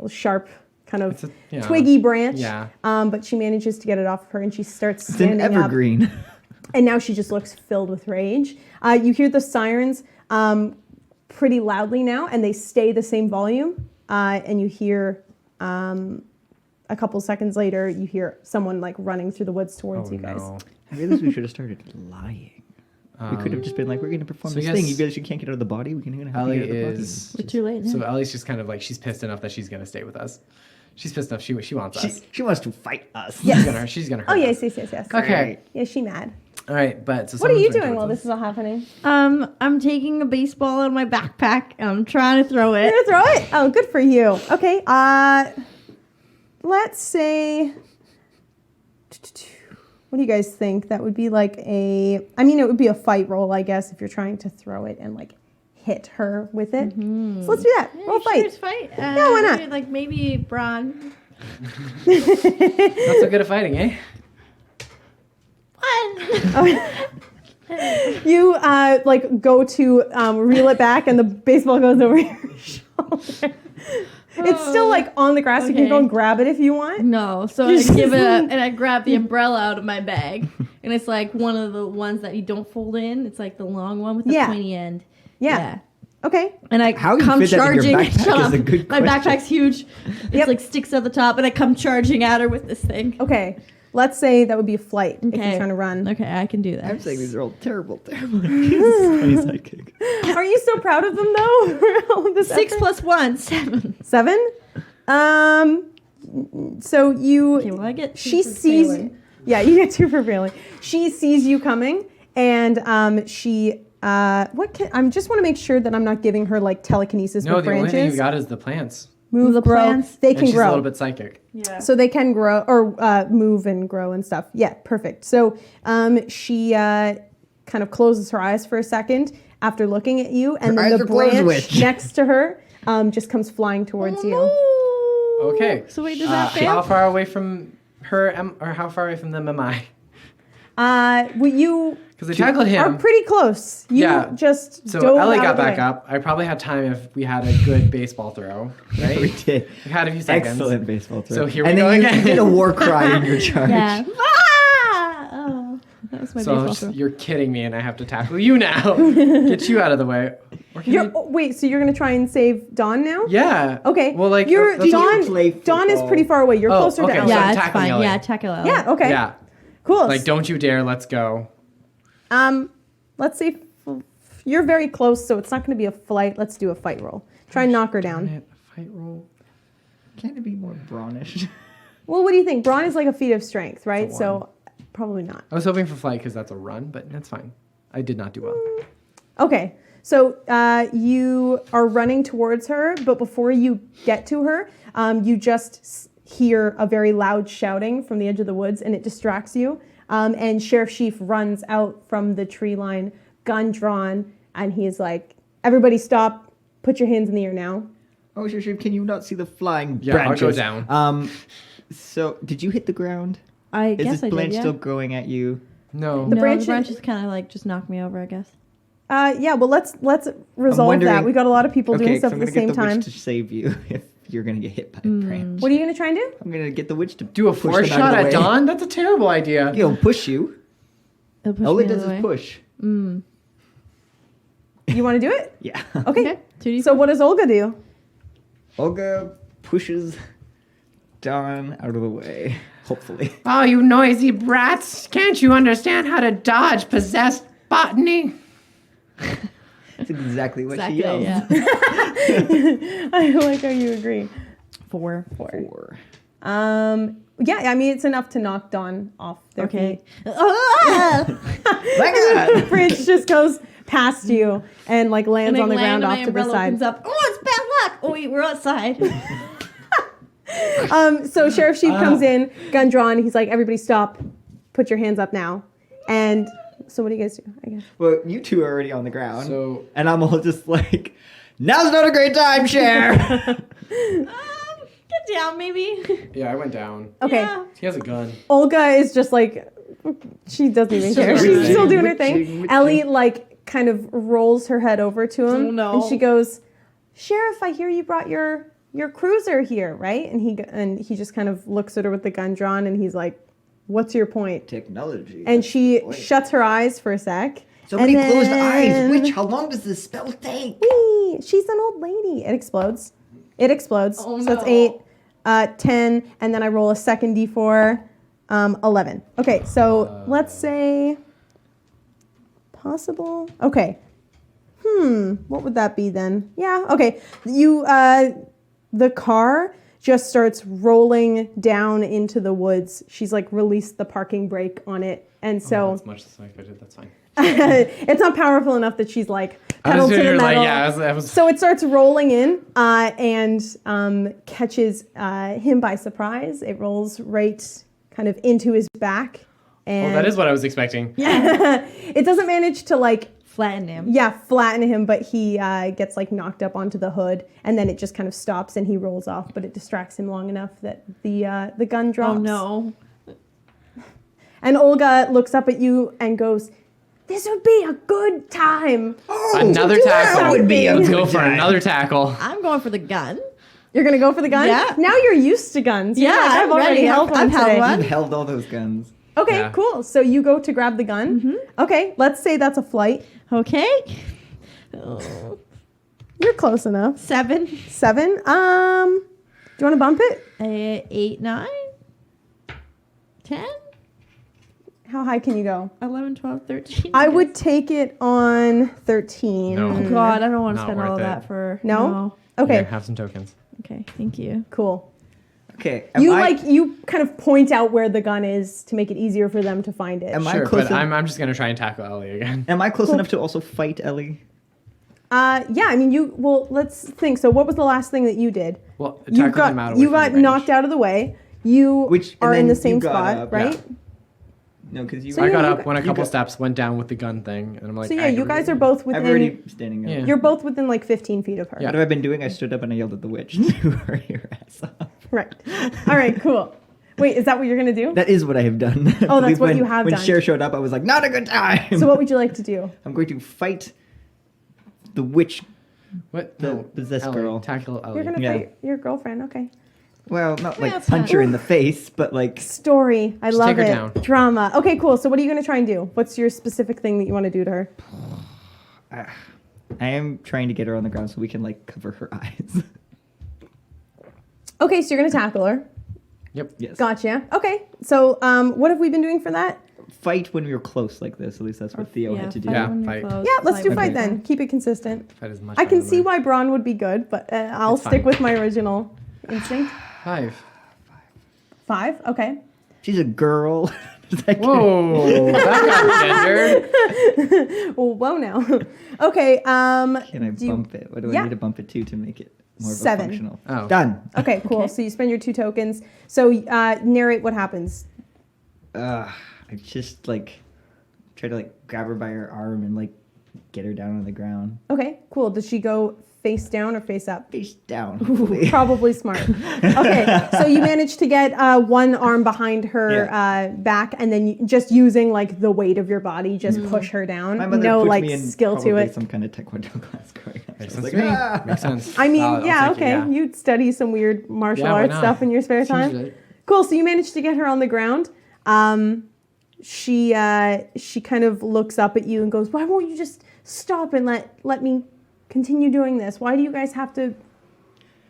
Speaker 1: a sharp, kind of
Speaker 2: It's a- yeah.
Speaker 1: twiggy branch.
Speaker 2: Yeah.
Speaker 1: But she manages to get it off of her, and she starts
Speaker 3: It's an
Speaker 1: standing up.
Speaker 3: evergreen.
Speaker 1: And now she just looks filled with rage. You hear the sirens pretty loudly now, and they stay the same volume. And you hear a couple seconds later, you hear someone like running through the woods towards you guys.
Speaker 2: No.
Speaker 3: I realized we should have started lying. We could have just been like, we're going to perform
Speaker 2: so
Speaker 3: this
Speaker 2: I
Speaker 3: thing.
Speaker 2: guess
Speaker 3: You guys can't get out of the body. We can help
Speaker 2: Ellie
Speaker 3: you get out of the
Speaker 2: is.
Speaker 4: We're too late now.
Speaker 2: So Ellie's just kind of like she's pissed enough that she's gonna stay with us. She's pissed enough. She wants us.
Speaker 3: body. She wants to fight us.
Speaker 1: Yes.
Speaker 2: She's gonna hurt.
Speaker 1: Oh,
Speaker 2: us.
Speaker 1: yes.
Speaker 2: Okay.
Speaker 1: Yeah, she mad.
Speaker 2: All right, but so
Speaker 1: What are you
Speaker 2: someone's running
Speaker 1: doing while
Speaker 2: towards
Speaker 1: this is all happening?
Speaker 4: I'm taking a baseball out of my backpack and I'm trying to throw it.
Speaker 1: You're gonna throw it? Oh, good for you. Okay. Let's say What do you guys think? That would be like it would be a fight roll, I guess, if you're trying to throw it and like hit her with it. So let's do that. Roll fight.
Speaker 4: Fight.
Speaker 1: Yeah, why not?
Speaker 4: Like maybe Braun.
Speaker 2: Not so good at fighting, eh?
Speaker 4: One.
Speaker 1: You like go to reel it back, and the baseball goes over your shoulder. It's still like on the grass. You can go and grab it if you want.
Speaker 4: No, so I give it up, and I grab the umbrella out of my bag, and it's like one of the ones that you don't fold in. It's like the long one with the pointy end.
Speaker 1: Yeah. Okay.
Speaker 4: And I
Speaker 3: How you
Speaker 4: come
Speaker 3: fit that in your
Speaker 4: charging.
Speaker 3: backpack
Speaker 4: Shut
Speaker 3: is
Speaker 4: up.
Speaker 3: a good
Speaker 4: My
Speaker 3: question.
Speaker 4: backpack's huge. It's like sticks at the top, and I come charging at her with this thing.
Speaker 1: Okay. Let's say that would be a flight if
Speaker 4: Okay.
Speaker 1: you're trying to run.
Speaker 4: Okay, I can do that.
Speaker 3: I'm saying these are all terrible. Sidekick.
Speaker 1: Are you so proud of them though? For all of this
Speaker 4: 6
Speaker 1: effort?
Speaker 4: plus 1, 7.
Speaker 1: 7. So you.
Speaker 4: Okay, well I get.
Speaker 1: She sees. Yeah, you get 2 for failing. She sees you coming, and she. I just want to make sure that I'm not giving her like telekinesis
Speaker 2: No,
Speaker 1: with
Speaker 2: the only thing
Speaker 1: branches.
Speaker 2: you got is the plants.
Speaker 1: Move,
Speaker 4: The
Speaker 1: grow.
Speaker 4: plants.
Speaker 1: They
Speaker 2: And
Speaker 1: can
Speaker 2: she's
Speaker 1: grow.
Speaker 2: a little bit psychic.
Speaker 4: Yeah.
Speaker 1: So they can grow or move and grow and stuff. Yeah, perfect. So she kind of closes her eyes for a second after looking at you, and
Speaker 3: Her
Speaker 1: then
Speaker 3: eyes
Speaker 1: the
Speaker 3: are closed,
Speaker 1: branch
Speaker 3: witch.
Speaker 1: next to her just comes flying towards you.
Speaker 2: Okay.
Speaker 4: So wait, does that
Speaker 2: How
Speaker 4: fail?
Speaker 2: far away from her or how far away from them am I?
Speaker 1: Well, you
Speaker 2: Because I tackled
Speaker 1: are
Speaker 2: him.
Speaker 1: pretty close. You
Speaker 2: Yeah.
Speaker 1: just
Speaker 2: So
Speaker 1: dove
Speaker 2: Ellie
Speaker 1: out
Speaker 2: got
Speaker 1: of the
Speaker 2: back
Speaker 1: way.
Speaker 2: up. I probably had time if we had a good baseball throw, right?
Speaker 3: We did.
Speaker 2: We had a few seconds.
Speaker 3: Excellent baseball throw.
Speaker 2: So here we
Speaker 3: and
Speaker 2: go
Speaker 3: then you
Speaker 2: again.
Speaker 3: did a war cry in your charge.
Speaker 4: Yeah. Ah! Oh, that was my
Speaker 2: So
Speaker 4: baseball throw.
Speaker 2: you're kidding me, and I have to tackle you now. Get you out of the way. Or can I-
Speaker 1: Wait, so you're gonna try and save Dawn now?
Speaker 2: Yeah.
Speaker 1: Okay.
Speaker 2: Well, like
Speaker 1: you're
Speaker 2: that's all-
Speaker 3: you play
Speaker 1: Dawn is
Speaker 3: football?
Speaker 1: pretty far away. You're
Speaker 2: Oh,
Speaker 1: closer
Speaker 2: okay,
Speaker 1: to
Speaker 2: so
Speaker 1: Ellie.
Speaker 2: I'm
Speaker 4: Yeah, it's
Speaker 2: tackling
Speaker 4: fine.
Speaker 2: Ellie.
Speaker 4: Yeah, tackle Ellie.
Speaker 1: Yeah. Okay.
Speaker 2: Yeah.
Speaker 1: Cool.
Speaker 2: Like, don't you dare. Let's go.
Speaker 1: Let's say you're very close, so it's not going to be a flight. Let's do a fight roll. Try and knock her down.
Speaker 2: Damn it, fight roll.
Speaker 3: Can it be more brawnish?
Speaker 1: Well, what do you think? Brawn is like a feat of strength, right?
Speaker 2: It's a
Speaker 1: So probably not.
Speaker 2: I was hoping for flight because that's a run, but that's fine. I did not do well.
Speaker 1: Okay. So you are running towards her, but before you get to her, you just hear a very loud shouting from the edge of the woods, and it distracts you. And Sheriff Sheaf runs out from the tree line, gun drawn, and he's like, "Everybody stop! Put your hands in the air now."
Speaker 3: Oh, sure. Can you not see the flying
Speaker 2: Yeah, I'll
Speaker 3: branches?
Speaker 2: go down.
Speaker 3: So did you hit the ground?
Speaker 4: I
Speaker 3: Is
Speaker 4: guess
Speaker 3: this
Speaker 4: I did,
Speaker 3: branch
Speaker 4: yeah.
Speaker 3: still growing at you?
Speaker 2: No.
Speaker 1: The
Speaker 4: No,
Speaker 1: branches-
Speaker 4: the branches kind of like just knocked me over, I guess.
Speaker 1: Yeah. Well, let's resolve that.
Speaker 3: wondering-
Speaker 1: We got a lot of people doing
Speaker 3: Okay,
Speaker 1: stuff
Speaker 3: so
Speaker 1: at
Speaker 3: I'm
Speaker 1: the
Speaker 3: gonna
Speaker 1: same
Speaker 3: get the
Speaker 1: time.
Speaker 3: witch to save you if you're gonna get hit by a branch.
Speaker 1: What are you gonna try and do?
Speaker 3: I'm gonna get the witch to
Speaker 2: Do a
Speaker 3: push
Speaker 2: four
Speaker 3: them out
Speaker 2: shot
Speaker 3: of the
Speaker 2: at
Speaker 3: way.
Speaker 2: Dawn? That's a terrible idea.
Speaker 3: He'll push you.
Speaker 4: It'll push
Speaker 3: All
Speaker 4: me
Speaker 3: it
Speaker 4: out
Speaker 3: does
Speaker 4: of the
Speaker 3: is
Speaker 4: way.
Speaker 3: push.
Speaker 1: You want to do it?
Speaker 3: Yeah.
Speaker 1: Okay.
Speaker 4: 2D4.
Speaker 1: So what does Olga do?
Speaker 3: Olga pushes Dawn out of the way. Hopefully.
Speaker 2: Oh, you noisy brats. Can't you understand how to dodge possessed botany?
Speaker 3: That's exactly what
Speaker 4: Exactly,
Speaker 3: she yells.
Speaker 4: yeah.
Speaker 1: I like how you agree.
Speaker 4: 4.
Speaker 3: 4.
Speaker 1: Yeah, I mean it's enough to knock Dawn off their
Speaker 4: Okay.
Speaker 1: feet.
Speaker 4: Ah!
Speaker 1: The bridge just goes past you and like lands on the ground off to the side.
Speaker 4: Opens up. Oh, it's bad luck. Oh wait, we're outside.
Speaker 1: So Sheriff Sheep comes in, gun drawn. He's like, "Everybody stop! Put your hands up now!" And so what do you guys do? I guess.
Speaker 3: Well, you two are already on the ground.
Speaker 2: So-
Speaker 3: and I'm all just like, now's not a great time, Cher.
Speaker 4: Get down, maybe.
Speaker 2: Yeah, I went down.
Speaker 1: Okay.
Speaker 4: Yeah.
Speaker 2: He has a gun.
Speaker 1: Olga is just like, she doesn't even care.
Speaker 2: doing her
Speaker 1: She's still
Speaker 2: thing.
Speaker 1: doing her thing. Ellie like kind of rolls her head over to him,
Speaker 4: Oh, no.
Speaker 1: and she goes, "Sheriff, I hear you brought your cruiser here, right?" And he just kind of looks at her with the gun drawn, and he's like, "What's your point?"
Speaker 3: Technology.
Speaker 1: And
Speaker 3: that's
Speaker 1: she
Speaker 3: the point.
Speaker 1: shuts her eyes for a sec.
Speaker 3: So many
Speaker 1: and
Speaker 3: closed eyes.
Speaker 1: then-
Speaker 3: Witch, how long does this spell take?
Speaker 1: Whee! She's an old lady. It explodes.
Speaker 4: Oh,
Speaker 1: So that's
Speaker 4: no.
Speaker 1: 8, 10, and then I roll a second d4, 11. Okay, so let's say possible. Okay. What would that be then? Yeah. Okay. The car just starts rolling down into the woods. She's like released the parking brake on it, and so.
Speaker 2: That's much as I expected. That's fine.
Speaker 1: It's not powerful enough that she's like
Speaker 2: I was
Speaker 1: pedal to the
Speaker 2: figuring, like,
Speaker 1: metal.
Speaker 2: yeah, I was-
Speaker 1: So it starts rolling in and catches him by surprise. It rolls right kind of into his back, And
Speaker 2: that is what I was expecting.
Speaker 1: it doesn't manage to like
Speaker 4: Flatten him.
Speaker 1: flatten him, but he gets like knocked up onto the hood, and then it just kind of stops and he rolls off, but it distracts him long enough that the gun drops.
Speaker 4: Oh no.
Speaker 1: And Olga looks up at you and goes, "This would be a good time."
Speaker 2: Another tackle.
Speaker 1: would be a
Speaker 2: Let's
Speaker 3: good
Speaker 2: go for
Speaker 3: time.
Speaker 2: another tackle.
Speaker 4: I'm going for the gun.
Speaker 1: You're gonna go for the gun?
Speaker 4: Yeah.
Speaker 1: Now you're used to guns. You're
Speaker 4: Yeah,
Speaker 1: like, I've
Speaker 4: I'm
Speaker 1: already
Speaker 4: ready.
Speaker 1: held one
Speaker 4: I've held
Speaker 1: today.
Speaker 4: one.
Speaker 3: You've held all those guns.
Speaker 1: Okay,
Speaker 2: Yeah.
Speaker 1: cool. So you go to grab the gun. Okay, let's say that's a flight.
Speaker 4: Okay. Oh.
Speaker 1: You're close enough.
Speaker 4: 7,
Speaker 1: 7. Do you want to bump it?
Speaker 4: 8, 9, 10,
Speaker 1: How high can you go?
Speaker 4: 11, 12, 13.
Speaker 1: I would take it on 13.
Speaker 2: No.
Speaker 4: Oh God, I don't want to
Speaker 2: Not
Speaker 4: spend all
Speaker 2: worth
Speaker 4: of
Speaker 2: it.
Speaker 4: that for.
Speaker 1: No? Okay,
Speaker 2: Here, have some tokens.
Speaker 4: Okay, thank you.
Speaker 1: cool.
Speaker 3: Okay.
Speaker 1: You kind of point out where the gun is to make it easier for them to find it.
Speaker 3: Am I
Speaker 2: Sure,
Speaker 3: close
Speaker 2: but
Speaker 3: en-
Speaker 2: I'm just gonna try and tackle Ellie again.
Speaker 3: Am I close enough to also fight Ellie?
Speaker 1: Yeah, I mean, let's think. So what was the last thing that you did?
Speaker 2: Well,
Speaker 1: You
Speaker 2: tackle him out
Speaker 1: got,
Speaker 2: away
Speaker 1: you
Speaker 2: from
Speaker 1: got
Speaker 2: the range.
Speaker 1: knocked out of the way. You
Speaker 3: And
Speaker 1: are in
Speaker 3: then
Speaker 1: the
Speaker 3: you
Speaker 1: same
Speaker 3: got
Speaker 1: spot,
Speaker 3: up,
Speaker 1: right?
Speaker 2: yeah.
Speaker 3: No, because you.
Speaker 1: So
Speaker 2: I
Speaker 1: yeah,
Speaker 2: got
Speaker 1: you
Speaker 2: up,
Speaker 1: got-
Speaker 2: went a
Speaker 3: you
Speaker 2: couple
Speaker 3: got-
Speaker 2: steps, went down with the gun thing, and I'm like,
Speaker 1: So yeah, you guys are both
Speaker 3: I'm
Speaker 1: within.
Speaker 3: already standing up.
Speaker 2: Yeah.
Speaker 1: You're both within like 15 feet of her.
Speaker 2: Yeah.
Speaker 3: What have I been doing? I stood up and I yelled at the witch to hurry your ass up.
Speaker 1: Right. All right. Cool. Wait, is that what you're gonna do?
Speaker 3: That is what I have done.
Speaker 1: Oh, that's what
Speaker 3: when,
Speaker 1: you have
Speaker 3: when
Speaker 1: done.
Speaker 3: Cher showed up, I was like, not a good time.
Speaker 1: So what would you like to do?
Speaker 3: I'm going to fight the witch.
Speaker 2: What?
Speaker 3: The
Speaker 2: No,
Speaker 3: possessed
Speaker 2: Ellie.
Speaker 3: girl.
Speaker 2: Tackle Ellie.
Speaker 1: You're gonna
Speaker 3: Yeah.
Speaker 1: fight your girlfriend. Okay.
Speaker 3: Well, not
Speaker 4: Yeah,
Speaker 3: like
Speaker 4: it's
Speaker 3: punch
Speaker 4: fine.
Speaker 3: her in the face, but like
Speaker 1: Story. I
Speaker 2: Just
Speaker 1: love
Speaker 2: take her
Speaker 1: it.
Speaker 2: down.
Speaker 1: Drama. Okay. Cool. So what are you gonna try and do? What's your specific thing that you want to do to her?
Speaker 3: I am trying to get her on the ground so we can like cover her eyes.
Speaker 1: Okay. So you're gonna tackle her.
Speaker 2: Yep.
Speaker 3: Yes.
Speaker 1: Gotcha. Okay. So what have we been doing for that?
Speaker 3: Fight when we were close like this. At least that's what Theo had to do.
Speaker 4: fight
Speaker 2: Yeah,
Speaker 4: when you're
Speaker 2: fight.
Speaker 4: close,
Speaker 1: Yeah. Let's do
Speaker 2: Okay.
Speaker 1: fight then. Keep it consistent.
Speaker 2: Fight as much
Speaker 1: I can
Speaker 2: as
Speaker 1: see
Speaker 2: I-
Speaker 1: why Braun would be good, but I'll
Speaker 2: It's
Speaker 1: stick
Speaker 2: fine.
Speaker 1: with my original instinct.
Speaker 2: 5.
Speaker 1: 5. Okay.
Speaker 3: She's a girl. It's like-
Speaker 2: Whoa, that got gendered.
Speaker 1: Well, whoa now. Okay.
Speaker 3: Can I
Speaker 1: do you-
Speaker 3: bump it? What do
Speaker 1: Yeah.
Speaker 3: I need to bump it to make it more of a
Speaker 1: 7.
Speaker 3: functional?
Speaker 2: Oh.
Speaker 3: Done.
Speaker 1: Okay, cool. So you spend your 2 tokens. So narrate what happens.
Speaker 3: I just like try to like grab her by her arm and like get her down on the ground.
Speaker 1: Okay, cool. Does she go face down or face up?
Speaker 3: Face down.
Speaker 1: Ooh,
Speaker 3: hopefully.
Speaker 1: probably smart. Okay, so you managed to get one arm behind her back, and then just using like the weight of your body, just push her down.
Speaker 3: My mother
Speaker 1: No
Speaker 3: put
Speaker 1: like
Speaker 3: me in
Speaker 1: skill to
Speaker 3: probably
Speaker 1: it.
Speaker 3: some kind of taekwondo class growing up.
Speaker 2: Makes
Speaker 3: I was
Speaker 2: sense
Speaker 3: like,
Speaker 2: to me.
Speaker 3: "Ah."
Speaker 2: Makes sense.
Speaker 1: I mean,
Speaker 2: I'll
Speaker 1: yeah,
Speaker 2: take it,
Speaker 1: okay.
Speaker 2: yeah.
Speaker 1: You'd study some weird martial
Speaker 2: Yeah, why
Speaker 1: arts
Speaker 2: not?
Speaker 1: stuff in your spare time.
Speaker 2: Seems good.
Speaker 1: Cool. So you managed to get her on the ground. She kind of looks up at you and goes, "Why won't you just stop and let me continue doing this? Why do you guys have to?"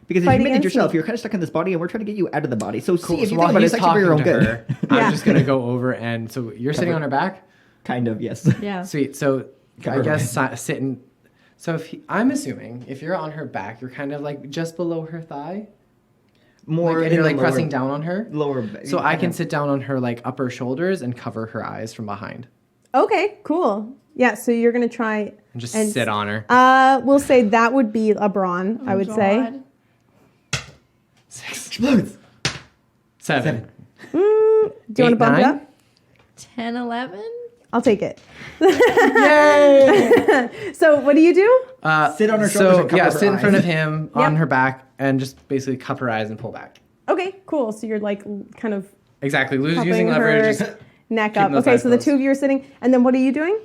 Speaker 3: Because if
Speaker 1: Fight
Speaker 3: you made it
Speaker 1: against
Speaker 3: yourself,
Speaker 1: me.
Speaker 3: you're kind of stuck in this body, and we're trying to get you out of the body. So
Speaker 2: Cool.
Speaker 3: see, if
Speaker 2: So
Speaker 3: you
Speaker 2: while
Speaker 3: think about it,
Speaker 2: he's
Speaker 3: it's actually for
Speaker 2: talking
Speaker 3: your own
Speaker 2: to
Speaker 3: good.
Speaker 2: her,
Speaker 1: Yeah.
Speaker 2: I'm just gonna go over and so you're sitting on her back.
Speaker 3: Kind of, yes.
Speaker 4: Yeah.
Speaker 2: Sweet. So
Speaker 3: Cover
Speaker 2: I guess
Speaker 3: her.
Speaker 2: sitting. So I'm assuming if you're on her back, you're kind of like just below her thigh,
Speaker 3: More
Speaker 2: like, and
Speaker 3: in
Speaker 2: you're
Speaker 3: the
Speaker 2: like
Speaker 3: lower-
Speaker 2: pressing down on her.
Speaker 3: Lower.
Speaker 2: So I can sit down on her like upper shoulders and cover her eyes from behind
Speaker 1: Okay, cool. Yeah. So you're gonna try
Speaker 2: and just
Speaker 1: And
Speaker 2: sit on her.
Speaker 1: We'll say that would be a brawn. I would say.
Speaker 4: God.
Speaker 2: 6,
Speaker 3: Explodes.
Speaker 2: 7.
Speaker 1: Do you want to
Speaker 2: 8,
Speaker 1: bump
Speaker 2: 9?
Speaker 1: it up?
Speaker 4: 10, 11.
Speaker 1: I'll take it.
Speaker 2: Yay!
Speaker 1: So what do you do?
Speaker 3: Sit on her shoulders
Speaker 2: So
Speaker 3: and cover
Speaker 2: yeah,
Speaker 3: her
Speaker 2: sit in front
Speaker 3: eyes.
Speaker 2: of him on
Speaker 1: Yep.
Speaker 2: her back and just basically cup her eyes and pull back.
Speaker 1: Okay, cool. So you're like kind of
Speaker 2: Exactly.
Speaker 1: cupping
Speaker 2: Using leverage.
Speaker 1: her
Speaker 2: Just
Speaker 1: neck
Speaker 2: keeping
Speaker 1: up.
Speaker 2: those
Speaker 1: Okay,
Speaker 2: eyes
Speaker 1: so the
Speaker 2: closed.
Speaker 1: 2 of you are sitting, and then what are you doing?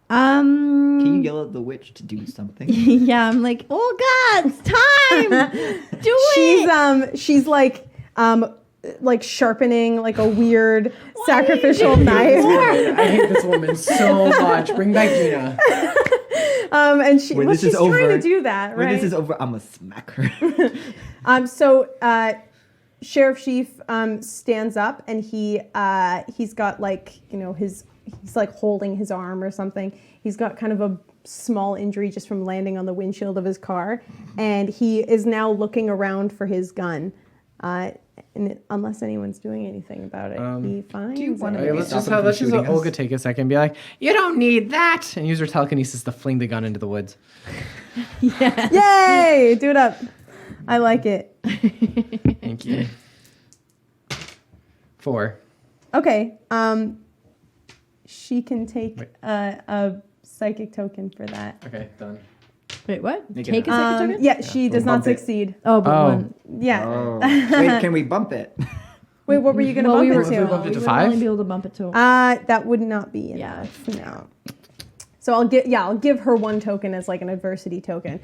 Speaker 3: Can you yell at the witch to do something?
Speaker 4: Yeah, I'm like, oh God, it's time. Do it.
Speaker 1: She's like sharpening like a weird
Speaker 4: Why
Speaker 1: sacrificial
Speaker 4: are you
Speaker 1: knife.
Speaker 4: doing
Speaker 2: I hate this woman so much. Bring back Gina.
Speaker 1: And
Speaker 3: When this
Speaker 1: she's
Speaker 3: is
Speaker 1: trying to
Speaker 3: over-
Speaker 1: do that, right?
Speaker 3: When this is over, I'm gonna smack her.
Speaker 1: So Sheriff Sheaf stands up, and he's got like, you know, he's like holding his arm or something. He's got kind of a small injury just from landing on the windshield of his car, and he is now looking around for his gun. And unless anyone's doing anything about it, he finds
Speaker 3: you wanna-
Speaker 1: it.
Speaker 2: Okay,
Speaker 3: Maybe
Speaker 2: let's
Speaker 3: stop
Speaker 2: just
Speaker 3: him from
Speaker 2: let's just
Speaker 3: shooting us.
Speaker 2: Olga take a second and be like, you don't need that, and use her telekinesis to fling the gun into the woods.
Speaker 1: Yay! Do it up. I like it.
Speaker 2: Thank you. 4.
Speaker 1: Okay. she can take a psychic token for that.
Speaker 2: Okay, done.
Speaker 4: Wait, what?
Speaker 3: Make it
Speaker 4: Take a second token?
Speaker 1: Yeah, she does not
Speaker 3: bump it.
Speaker 1: succeed.
Speaker 4: Oh, but
Speaker 2: Oh.
Speaker 4: one.
Speaker 1: Yeah.
Speaker 3: Oh. Wait, can we bump it?
Speaker 1: Wait, what were you gonna
Speaker 4: Well,
Speaker 1: bump
Speaker 4: we
Speaker 1: it
Speaker 4: were,
Speaker 2: If we
Speaker 1: to?
Speaker 2: bumped it
Speaker 4: we
Speaker 2: to
Speaker 4: would
Speaker 2: 5?
Speaker 4: only be able to bump it to.
Speaker 1: That would not be
Speaker 4: Yeah.
Speaker 1: enough. No. So I'll give her one token as like an adversity token.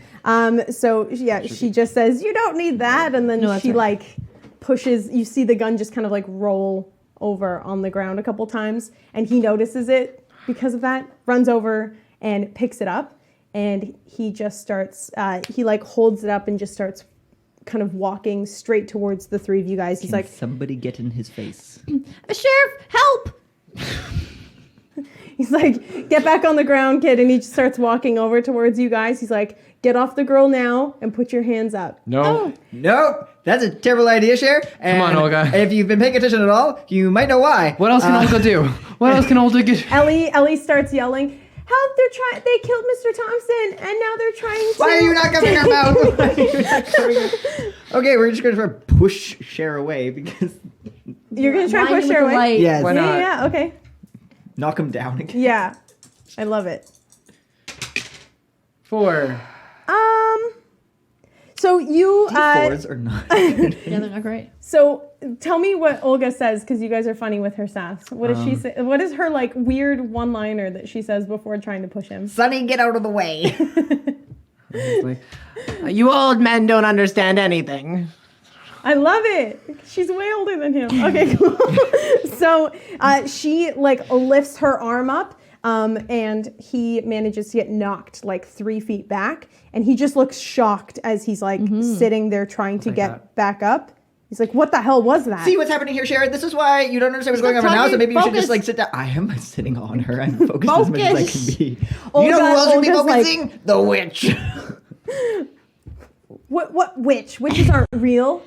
Speaker 1: So yeah, she just says you don't need that, and then
Speaker 4: No, that's
Speaker 1: she
Speaker 4: right.
Speaker 1: like pushes. You see the gun just kind of like roll over on the ground a couple times, and he notices it because of that. Runs over and picks it up, and he just starts. He like holds it up and just starts kind of walking straight towards the three of you guys. He's
Speaker 3: Can
Speaker 1: like,
Speaker 3: somebody get in his face?
Speaker 4: Sheriff, help!
Speaker 1: He's like, get back on the ground, kid. And he just starts walking over towards you guys. He's like, get off the girl now and put your hands up.
Speaker 2: No.
Speaker 3: Nope, that's a terrible idea, Cher. And
Speaker 2: on, Olga.
Speaker 3: If you've been paying attention at all, you might know why.
Speaker 2: What else can Olga do? What else can Olga get?
Speaker 1: Ellie starts yelling, help, they killed Mr. Thompson and now they're trying to.
Speaker 3: Why are you not covering our mouth? Why are you not covering our... Okay, we're just going to try to push Cher away because...
Speaker 1: You're going to try and
Speaker 4: Blind
Speaker 1: push
Speaker 4: with
Speaker 1: her
Speaker 4: the
Speaker 1: away?
Speaker 4: light.
Speaker 3: Yes.
Speaker 2: Why not?
Speaker 1: Yeah, okay.
Speaker 3: Knock him down again.
Speaker 1: Yeah. I love it.
Speaker 2: 4.
Speaker 1: So you,
Speaker 3: D4s are not.
Speaker 4: Yeah, they're not great.
Speaker 1: so tell me what Olga says, because you guys are funny with her sass. What does she say? What is her like weird one-liner that she says before trying to push him?
Speaker 3: Sonny, get out of the way.
Speaker 2: It's like, you old men don't understand anything.
Speaker 1: I love it. She's way older than him. Okay, cool. So she like lifts her arm up, and he manages to get knocked like 3 feet back, and he just looks shocked as he's like sitting there trying to get back up. He's like, "What the hell was that?"
Speaker 3: See what's happening here, Sharon? This is why you don't understand what's going on right now, so maybe you should just like sit down. I am sitting on her. I'm focused as much as I can be. You know who else should be
Speaker 1: Olga's like-
Speaker 3: focusing? The witch.
Speaker 1: What witch? Witches aren't real.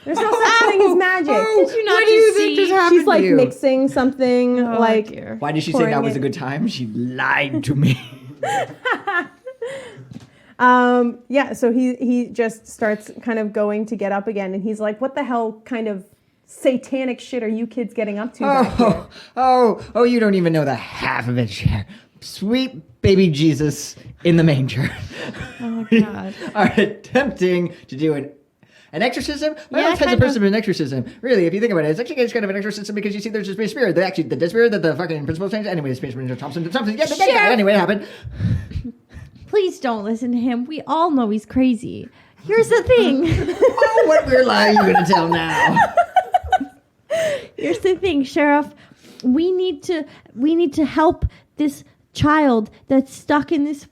Speaker 1: There's no such thing as magic.
Speaker 4: Did you not
Speaker 2: What do you
Speaker 4: just
Speaker 2: think
Speaker 4: see?
Speaker 2: just happened
Speaker 1: She's like
Speaker 2: to you?
Speaker 1: mixing something like
Speaker 4: dear.
Speaker 3: Why did she say
Speaker 1: pouring
Speaker 3: that was
Speaker 1: it-
Speaker 3: a good time? She lied to me.
Speaker 1: yeah, so he just starts kind of going to get up again, and he's like, "What the hell kind of satanic shit are you kids getting up to back here?"
Speaker 3: Oh, you don't even know the half of it, Cher. Sweet baby Jesus in the manger.
Speaker 4: Oh, God.
Speaker 3: Are attempting to do an exorcism? I
Speaker 4: Yeah,
Speaker 3: don't tend to
Speaker 4: kinda.
Speaker 3: person an exorcism. Really, if you think about it, it's actually kind of an exorcism because you see there's just a spirit. The dead spirit that the fucking principal changed. Anyway, Space Ranger Thompson. Yeah, the dead guy. Anyway, it happened.
Speaker 4: Please don't listen to him. We all know he's crazy. Here's the thing.
Speaker 3: Oh, what weird lie are you going to tell now?
Speaker 4: Here's the thing, Sheriff. We need to help this child that's stuck in this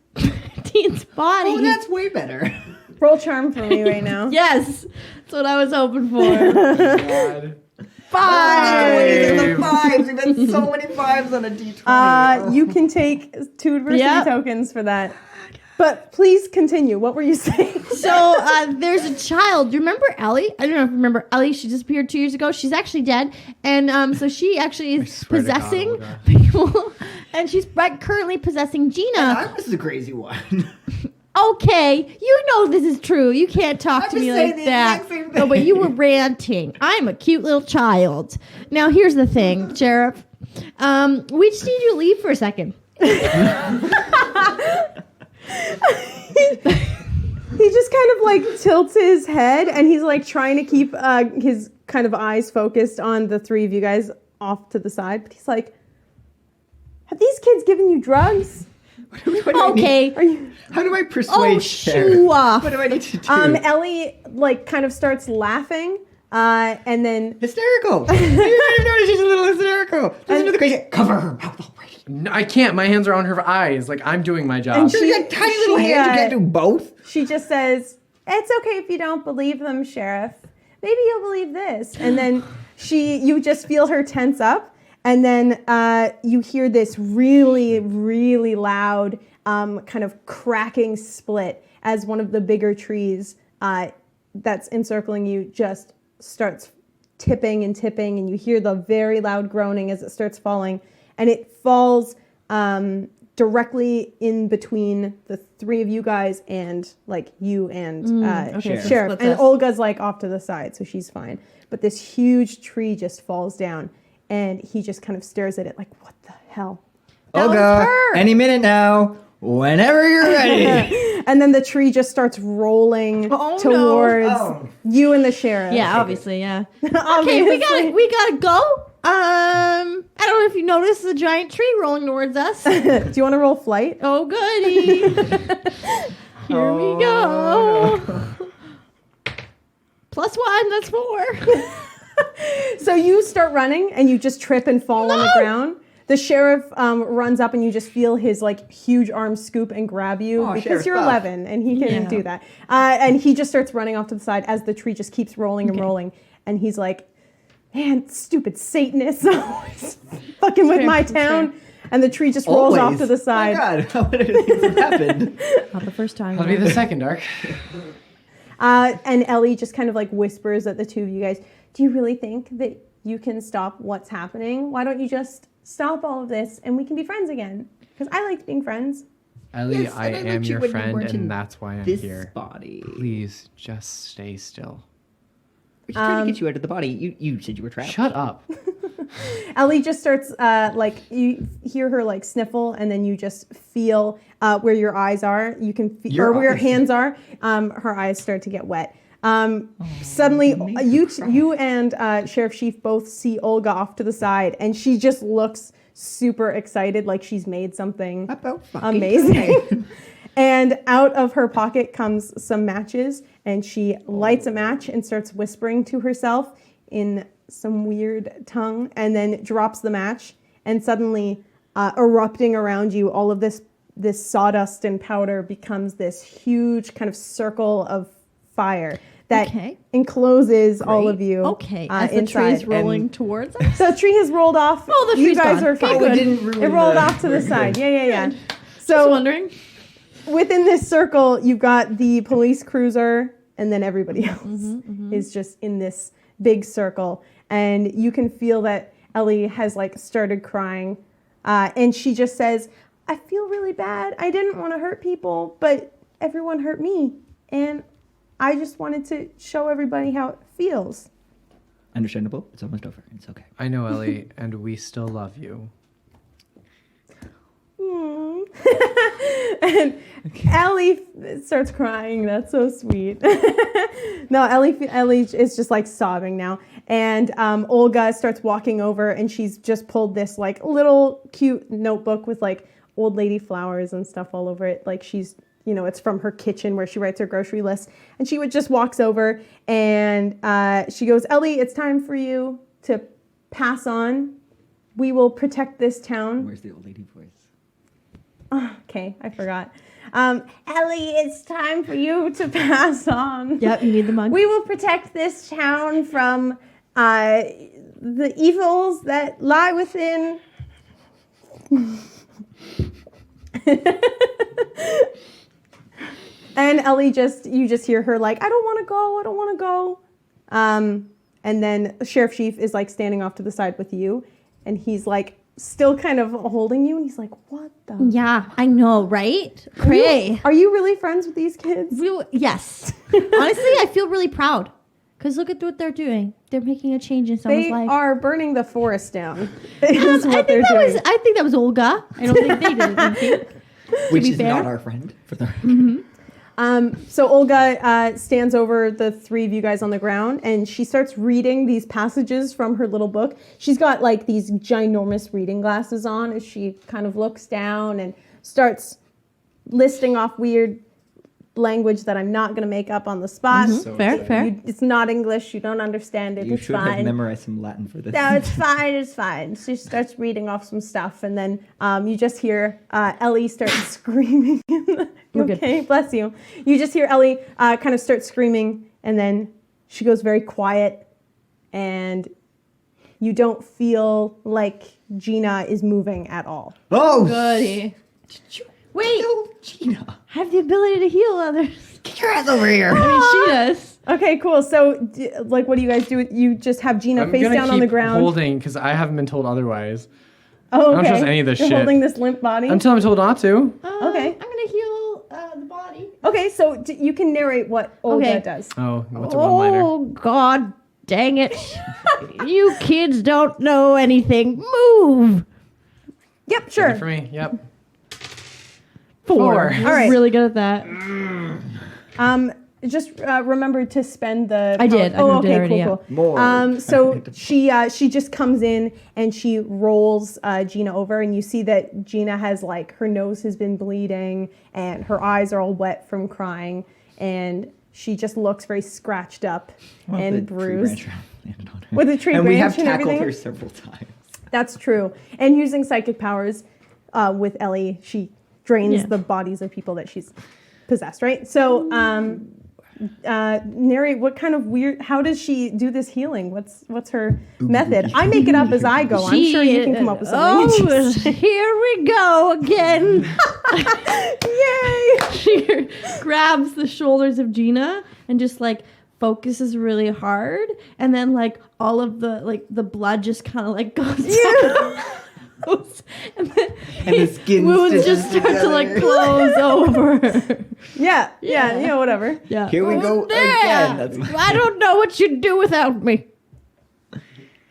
Speaker 4: teen's body.
Speaker 3: Oh, that's way better.
Speaker 1: Roll charm for me right now.
Speaker 4: Yes, that's what I was hoping for.
Speaker 2: God.
Speaker 3: The fives. We've had so many fives on a D20.
Speaker 1: You can take 2 adversity
Speaker 4: Yep.
Speaker 1: tokens for that. But please continue. What were you saying?
Speaker 4: So there's a child. Do you remember Ellie? I don't know if you remember Ellie. She disappeared 2 years ago. She's actually dead. And so she actually is
Speaker 2: swear to God,
Speaker 4: possessing
Speaker 2: Olga.
Speaker 4: people. And she's currently possessing Gina.
Speaker 3: I was the crazy one.
Speaker 4: Okay, you know this is true. You can't talk
Speaker 3: I'm
Speaker 4: to
Speaker 3: just
Speaker 4: me
Speaker 3: saying
Speaker 4: like
Speaker 3: the
Speaker 4: that.
Speaker 3: exact same
Speaker 4: No, but
Speaker 3: thing.
Speaker 4: you were ranting. I'm a cute little child. Now, here's the thing, Sheriff. We just need you to leave for a second.
Speaker 1: He just kind of like tilts his head, and he's like trying to keep his kind of eyes focused on the 3 of you guys off to the side. But he's like, "Have these kids given you drugs?"
Speaker 3: What do I need?
Speaker 4: Okay.
Speaker 1: Are you?
Speaker 3: How do I persuade
Speaker 4: Oh,
Speaker 3: Cher?
Speaker 4: shoo off.
Speaker 3: What do I need to do?
Speaker 1: Ellie like kind of starts laughing, and then
Speaker 3: Hysterical. You don't even notice she's a little hysterical. Listen to the crazy. Cover her mouth already.
Speaker 2: No, I can't. My hands are on her eyes. Like, I'm doing my job.
Speaker 1: And
Speaker 3: She's got tiny little
Speaker 1: she,
Speaker 3: hands. You can't do both.
Speaker 1: she just says, "It's okay if you don't believe them, Sheriff. Maybe you'll believe this." And then you just feel her tense up, and then you hear this really, really loud kind of cracking split as one of the bigger trees that's encircling you just starts tipping, and you hear the very loud groaning as it starts falling, and it falls directly in between the 3 of you guys and like you and
Speaker 4: okay, so
Speaker 1: Sheriff.
Speaker 4: splits
Speaker 1: And
Speaker 4: us.
Speaker 1: Olga's like off to the side, so she's fine. But this huge tree just falls down, and he just kind of stares at it like, "What the hell?"
Speaker 4: That was
Speaker 3: Olga,
Speaker 4: her.
Speaker 3: any minute now. Whenever you're ready.
Speaker 1: And then the tree just starts rolling
Speaker 4: Oh, no.
Speaker 1: towards
Speaker 3: Oh.
Speaker 1: you and the sheriff.
Speaker 4: Yeah, obviously, yeah. Okay,
Speaker 1: Obviously.
Speaker 4: we gotta go. I don't know if you noticed the giant tree rolling towards us.
Speaker 1: Do you want to roll flight?
Speaker 4: Oh, goody. Here we go. +1, that's 4.
Speaker 1: So you start running and you just trip and fall on the ground. The sheriff runs up and you just feel his like huge arm scoop and grab you because
Speaker 3: Sheriff
Speaker 1: you're
Speaker 3: Buff.
Speaker 1: 11 and he can
Speaker 4: Yeah.
Speaker 1: do that. And he just starts running off to the side as the tree just keeps rolling and rolling. And he's like, man, stupid Satanists always fucking with
Speaker 4: fair,
Speaker 1: my
Speaker 4: that's
Speaker 1: town. And the tree just rolls off to the
Speaker 3: Oh
Speaker 1: side.
Speaker 3: my God, how many things have happened?
Speaker 4: Not the first time.
Speaker 2: That'll be the second arc.
Speaker 1: And Ellie just kind of like whispers at the two of you guys, do you really think that you can stop what's happening? Why don't you just stop all of this and we can be friends again? Because I liked being friends.
Speaker 2: Ellie,
Speaker 3: Yes,
Speaker 2: I
Speaker 3: and I
Speaker 2: am
Speaker 3: liked you
Speaker 2: your
Speaker 3: when you
Speaker 2: friend,
Speaker 3: weren't in
Speaker 2: and that's why I'm
Speaker 3: This
Speaker 2: here.
Speaker 3: body.
Speaker 2: Please, just stay still.
Speaker 3: We're just trying to get you out of the body. You said you were trapped.
Speaker 2: Shut up.
Speaker 1: Ellie just starts like you hear her like sniffle, and then you just feel where your eyes are. You can feel
Speaker 3: Your
Speaker 1: or where your
Speaker 3: eyes.
Speaker 1: hands are. Her eyes start to get wet. Suddenly, you and Sheriff Sheaf both see Olga off to the side, and she just looks super excited, like she's made something
Speaker 3: About fucking
Speaker 1: amazing.
Speaker 3: time.
Speaker 1: And out of her pocket comes some matches, and she lights a match and starts whispering to herself in some weird tongue, and then drops the match. And suddenly, erupting around you, all of this sawdust and powder becomes this huge kind of circle of fire that
Speaker 4: Okay.
Speaker 1: encloses all of you.
Speaker 4: Okay, as the
Speaker 1: inside.
Speaker 4: tree's rolling towards us.
Speaker 1: So the tree has rolled off.
Speaker 4: Oh, the
Speaker 1: you
Speaker 4: tree's
Speaker 1: guys
Speaker 4: gone.
Speaker 1: are
Speaker 4: Okay,
Speaker 1: fine.
Speaker 4: good.
Speaker 3: It didn't ruin
Speaker 1: It rolled
Speaker 3: the-
Speaker 1: off to the
Speaker 3: we're
Speaker 1: side.
Speaker 3: good.
Speaker 1: Yeah.
Speaker 4: Just
Speaker 1: So
Speaker 4: wondering.
Speaker 1: within this circle, you've got the police cruiser, and then everybody else is just in this big circle. And you can feel that Ellie has like started crying. And she just says, I feel really bad. I didn't want to hurt people, but everyone hurt me. And I just wanted to show everybody how it feels.
Speaker 3: Understandable. It's almost over. It's okay.
Speaker 2: I know, Ellie, and we still love you.
Speaker 1: And Ellie starts crying. That's so sweet. No, Ellie is just like sobbing now. And Olga starts walking over, and she's just pulled this like little cute notebook with like old lady flowers and stuff all over it. Like she's, it's from her kitchen where she writes her grocery list. And she just walks over and she goes, Ellie, it's time for you to pass on. We will protect this town.
Speaker 3: Where's the old lady voice?
Speaker 1: Okay, I forgot. Ellie, it's time for you to pass on.
Speaker 4: Yep, you need the mug.
Speaker 1: We will protect this town from the evils that lie within. And Ellie you just hear her like, I don't want to go. And then Sheriff Chief is like standing off to the side with you, and he's like still kind of holding you, and he's like, what the?
Speaker 4: Yeah, I know, right? Cray.
Speaker 1: Are you really friends with these kids?
Speaker 4: Yes. Honestly, I feel really proud. Because look at what they're doing. They're making a change in someone's
Speaker 1: They
Speaker 4: life.
Speaker 1: are burning the forest down. Is what they're
Speaker 4: I
Speaker 1: doing.
Speaker 4: think that was Olga. I don't think they did anything.
Speaker 3: Which
Speaker 4: be
Speaker 3: is
Speaker 4: fair.
Speaker 3: not our friend. For the
Speaker 1: So Olga stands over the three of you guys on the ground, and she starts reading these passages from her little book. She's got like these ginormous reading glasses on as she kind of looks down and starts listing off weird language that I'm not going to make up on the spot.
Speaker 2: So
Speaker 4: Fair,
Speaker 2: excited.
Speaker 4: fair.
Speaker 1: It's not English. You don't understand it.
Speaker 3: You
Speaker 1: It's
Speaker 3: should have
Speaker 1: fine.
Speaker 3: memorized some Latin for this.
Speaker 1: No, it's fine. It's fine. She starts reading off some stuff, and then you just hear Ellie start screaming.
Speaker 4: We're good.
Speaker 1: Okay, bless you. You just hear Ellie kind of start screaming, and then she goes very quiet, and you don't feel like Gina is moving at all.
Speaker 3: Oh,
Speaker 4: Goody. Wait,
Speaker 3: no, Gina.
Speaker 4: I have the ability to heal others.
Speaker 3: Get your ass over here.
Speaker 4: I mean, she does.
Speaker 1: Okay, cool. So, like, what do you guys do? You just have Gina
Speaker 2: I'm
Speaker 1: face
Speaker 2: gonna
Speaker 1: down
Speaker 2: keep
Speaker 1: on the ground.
Speaker 2: holding because I haven't been told otherwise.
Speaker 1: Oh,
Speaker 2: I don't
Speaker 1: okay.
Speaker 2: trust any of this
Speaker 1: You're
Speaker 2: shit.
Speaker 1: holding this limp body.
Speaker 2: Until I'm told not to.
Speaker 1: Okay.
Speaker 4: I'm going to heal the body.
Speaker 1: Okay, so you can narrate what Olga
Speaker 4: Okay.
Speaker 1: does.
Speaker 2: Oh, what's a one-liner?
Speaker 4: Oh, God dang it. You kids don't know anything. Move.
Speaker 1: Yep,
Speaker 2: Good
Speaker 1: sure.
Speaker 2: for me. Yep.
Speaker 4: 4.
Speaker 2: All
Speaker 1: right.
Speaker 4: Really good at that.
Speaker 1: Just remember to spend the.
Speaker 4: I did. I
Speaker 1: Oh,
Speaker 4: moved it
Speaker 1: okay,
Speaker 4: already, yeah.
Speaker 1: cool.
Speaker 3: More.
Speaker 1: So she just comes in and she rolls Gina over, and you see that Gina has like her nose has been bleeding and her eyes are all wet from crying, and she just looks very scratched up and bruised. With a tree
Speaker 3: and we have
Speaker 1: branch and
Speaker 3: tackled
Speaker 1: everything.
Speaker 3: her several times.
Speaker 1: That's true. And using psychic powers with Ellie, she drains
Speaker 4: Yeah.
Speaker 1: the bodies of people that she's possessed, right? So, narrate what kind of weird, how does she do this healing? What's her method? I make it up as I go. I'm sure you can come up with something interesting.
Speaker 4: Here we go again.
Speaker 1: Yay!
Speaker 4: She grabs the shoulders of Gina and just like focuses really hard, and then like all of the blood just kind of like goes down. And then
Speaker 3: And the skin
Speaker 4: wounds
Speaker 3: stitches
Speaker 4: just start to like
Speaker 3: together.
Speaker 4: close over.
Speaker 1: Yeah, whatever.
Speaker 4: Yeah.
Speaker 3: Here we go
Speaker 4: Yeah.
Speaker 3: again. That's my-
Speaker 4: I don't know what you'd do without me.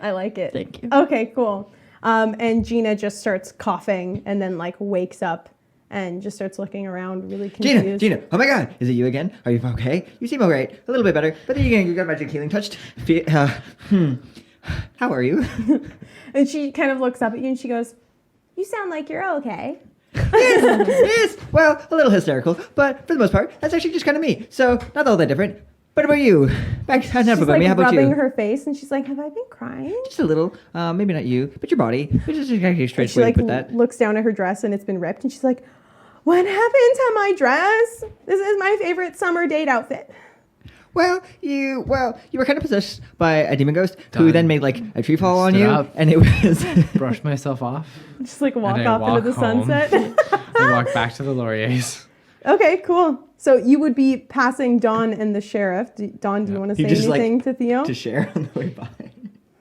Speaker 1: I like it.
Speaker 4: Thank you.
Speaker 1: Okay, cool. And Gina just starts coughing and then like wakes up and just starts looking around really confused.
Speaker 3: Gina, oh my God, is it you again? Are you okay? You seem alright, a little bit better, but then you got magic healing touched. How are you?
Speaker 1: And she kind of looks up at you and she goes, "You sound like you're okay."
Speaker 3: Yes, well, a little hysterical, but for the most part, that's actually just kind of me. So not all that different. What about you? Enough
Speaker 1: She's
Speaker 3: about
Speaker 1: like
Speaker 3: me. How about
Speaker 1: rubbing
Speaker 3: you?
Speaker 1: her face and she's like, "Have I been crying?"
Speaker 3: Just a little. Maybe not you, but your body. Which is actually a straight
Speaker 1: She
Speaker 3: way to
Speaker 1: like
Speaker 3: put that.
Speaker 1: looks down at her dress and it's been ripped and she's like, "What happened to my dress? This is my favorite summer date outfit."
Speaker 3: Well, you were kind of possessed by a demon ghost who
Speaker 2: Done.
Speaker 3: then made like a tree fall on
Speaker 2: Stood
Speaker 3: you,
Speaker 2: up.
Speaker 3: and it was.
Speaker 2: Brush myself off.
Speaker 1: Just like walk
Speaker 2: And I
Speaker 1: off into
Speaker 2: walk
Speaker 1: the
Speaker 2: home.
Speaker 1: sunset.
Speaker 2: I walk back to the Lauriers.
Speaker 1: Okay, cool. So you would be passing Dawn and the sheriff. Dawn, do you want to
Speaker 3: You
Speaker 1: say
Speaker 3: just, like,
Speaker 1: anything to Theo?
Speaker 3: to share on the way by.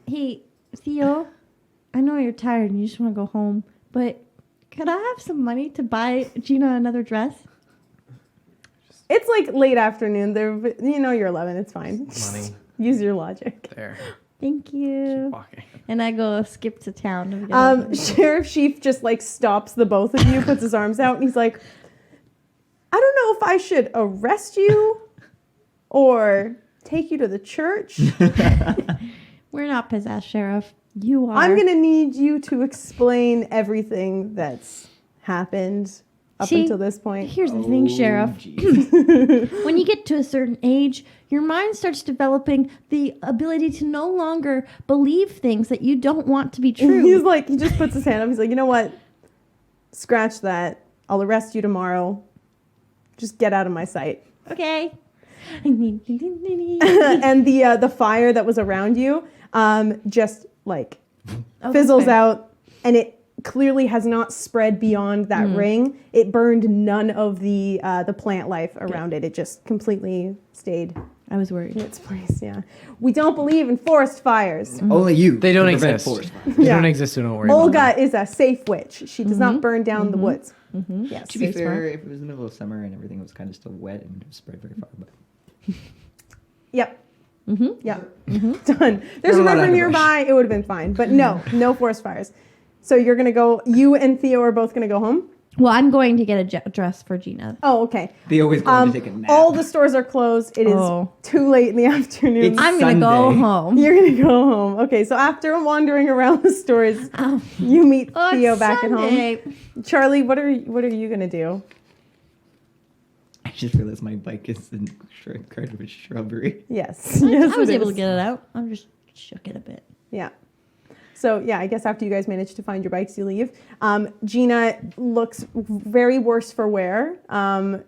Speaker 4: Hey, Theo, I know you're tired and you just want to go home, but could I have some money to buy Gina another dress?
Speaker 1: It's like late afternoon. You're 11. It's fine.
Speaker 2: Money.
Speaker 1: Use your logic.
Speaker 2: There.
Speaker 4: Thank
Speaker 2: Keep
Speaker 4: you.
Speaker 2: walking.
Speaker 4: And I go skip to town. To get her.
Speaker 1: Sheriff Sheaf just like stops the both of you, puts his arms out, and he's like, "I don't know if I should arrest you or take you to the church.
Speaker 4: We're not possessed, Sheriff. You are.
Speaker 1: I'm gonna need you to explain everything that's happened up
Speaker 4: See,
Speaker 1: until this point."
Speaker 4: Here's the thing, Sheriff. When you get to a certain age, your mind starts developing the ability to no longer believe things that you don't want to be true.
Speaker 1: He's like, he just puts his hand up. He's like, "You know what? Scratch that. I'll arrest you tomorrow. Just get out of my sight."
Speaker 4: Okay.
Speaker 1: And the fire that was around you just like fizzles out, and it clearly has not spread beyond that ring. It burned none of the plant life around it. It just completely stayed
Speaker 4: I was
Speaker 1: in
Speaker 4: worried.
Speaker 1: its place. Yeah, we don't believe in forest fires.
Speaker 3: Only you.
Speaker 2: They don't
Speaker 3: can prevent
Speaker 2: exist.
Speaker 3: forest fires.
Speaker 2: They
Speaker 1: Yeah.
Speaker 2: don't exist, so don't worry about
Speaker 1: Olga is a safe witch. She does not burn down the woods. Yes.
Speaker 3: To be
Speaker 4: Very
Speaker 3: fair,
Speaker 4: smart.
Speaker 3: if it was the middle of summer and everything was kind of still wet and it spread very far, but
Speaker 1: Yep. Yep. Done. There's a
Speaker 3: Not a lot
Speaker 1: river
Speaker 3: of
Speaker 1: nearby. It would have been fine. But no forest fires. So you're going to go, you and Theo are both going to go home?
Speaker 4: Well, I'm going to get a dress for Gina.
Speaker 1: Oh, okay.
Speaker 3: they always going to take a nap.
Speaker 1: All the stores are closed. It is
Speaker 4: Oh.
Speaker 1: too late in the afternoon.
Speaker 3: It's-
Speaker 4: I'm going to go
Speaker 3: Sunday.
Speaker 4: home.
Speaker 1: You're going to go home. Okay, so after wandering around the stores,
Speaker 4: Oh.
Speaker 1: you meet
Speaker 4: Oh,
Speaker 1: Theo
Speaker 4: it's
Speaker 1: back at home.
Speaker 4: Sunday.
Speaker 1: Charlie, what are you going to do?
Speaker 3: I just realized my bike is in kind of a shrubbery.
Speaker 1: Yes. Yes,
Speaker 4: I was
Speaker 1: it
Speaker 4: able
Speaker 1: is.
Speaker 4: to get it out. I'm just shook it a bit.
Speaker 1: Yeah. So yeah, I guess after you guys manage to find your bikes, you leave. Gina looks very worse for wear.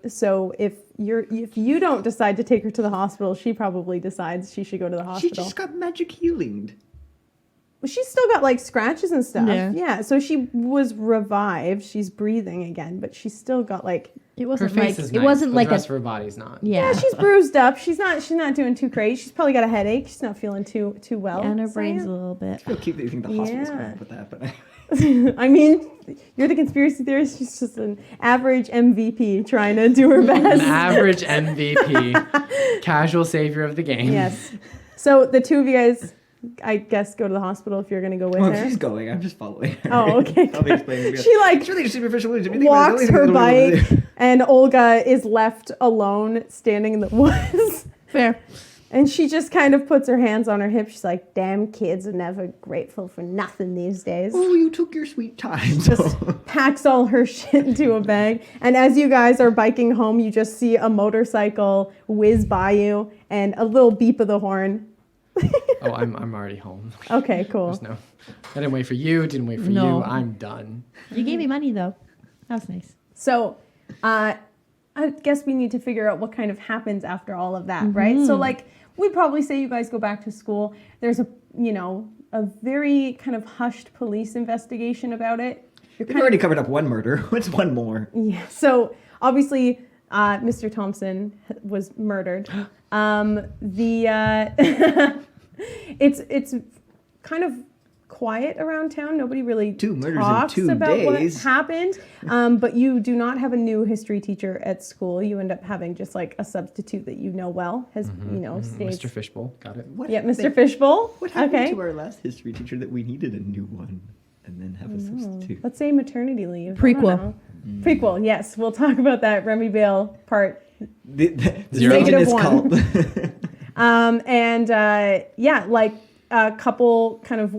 Speaker 1: So if you don't decide to take her to the hospital, she probably decides she should go to the
Speaker 3: She
Speaker 1: hospital.
Speaker 3: just got magic healing.
Speaker 1: Well, she's still got like scratches and stuff.
Speaker 4: Yeah.
Speaker 1: Yeah. So she was revived. She's breathing again, but she's still got like
Speaker 4: It
Speaker 2: Her
Speaker 4: wasn't
Speaker 2: face
Speaker 4: like
Speaker 2: is
Speaker 4: it
Speaker 2: nice,
Speaker 4: wasn't
Speaker 2: but
Speaker 4: like
Speaker 2: the rest
Speaker 4: a
Speaker 2: of her body's not.
Speaker 4: yeah.
Speaker 1: she's bruised up. She's not doing too great. She's probably got a headache. She's not feeling too well.
Speaker 4: and her
Speaker 1: So,
Speaker 4: brain's
Speaker 1: yeah.
Speaker 4: a little bit.
Speaker 3: I keep thinking the hospital's
Speaker 1: Yeah.
Speaker 3: coming up with that, but
Speaker 1: I mean, you're the conspiracy theorist. She's just an average MVP trying to do her
Speaker 2: An
Speaker 1: best.
Speaker 2: average MVP, casual savior of the game.
Speaker 1: Yes. So the two of you guys I guess, go to the hospital if you're going to go with
Speaker 3: Well,
Speaker 1: her.
Speaker 3: she's going. I'm just following her.
Speaker 1: Oh, okay.
Speaker 3: I'll be explaining.
Speaker 1: She like
Speaker 3: It's really superficial.
Speaker 1: walks her bike, and Olga is left alone standing in the woods.
Speaker 4: Fair.
Speaker 1: And she just kind of puts her hands on her hips. She's like, damn, kids are never grateful for nothing these days.
Speaker 3: Oh, you took your sweet time.
Speaker 1: Just packs all her shit into a bag. And as you guys are biking home, you just see a motorcycle whiz by you and a little beep of the horn.
Speaker 2: Oh, I'm already home.
Speaker 1: Okay, cool.
Speaker 2: There's no. I didn't wait for you. Didn't wait for
Speaker 4: No.
Speaker 2: you. I'm done.
Speaker 4: You gave me money though. That was nice.
Speaker 1: So, I guess we need to figure out what kind of happens after all of that, right? So, like, we'd probably say you guys go back to school. There's a very kind of hushed police investigation about it.
Speaker 3: We've already covered up one murder. What's one more?
Speaker 1: Yeah. So obviously, Mr. Thompson was murdered. It's kind of quiet around town. Nobody really
Speaker 3: Two murders in
Speaker 1: talks
Speaker 3: 2
Speaker 1: about
Speaker 3: days.
Speaker 1: what happened. But you do not have a new history teacher at school. You end up having just like a substitute that you know well has stays.
Speaker 2: Mr. Fishbowl. Got it.
Speaker 3: What
Speaker 1: Yeah, Mr.
Speaker 3: happened-
Speaker 1: Fishbowl.
Speaker 3: What happened
Speaker 1: Okay.
Speaker 3: to our last history teacher that we needed a new one and then have a substitute?
Speaker 1: Let's say maternity leave. I don't
Speaker 4: Prequel.
Speaker 1: know. Prequel. Yes, we'll talk about that. Remedyvale part.
Speaker 3: The
Speaker 2: Zero.
Speaker 3: Satanist
Speaker 1: -1.
Speaker 3: cult.
Speaker 1: Like a couple kind of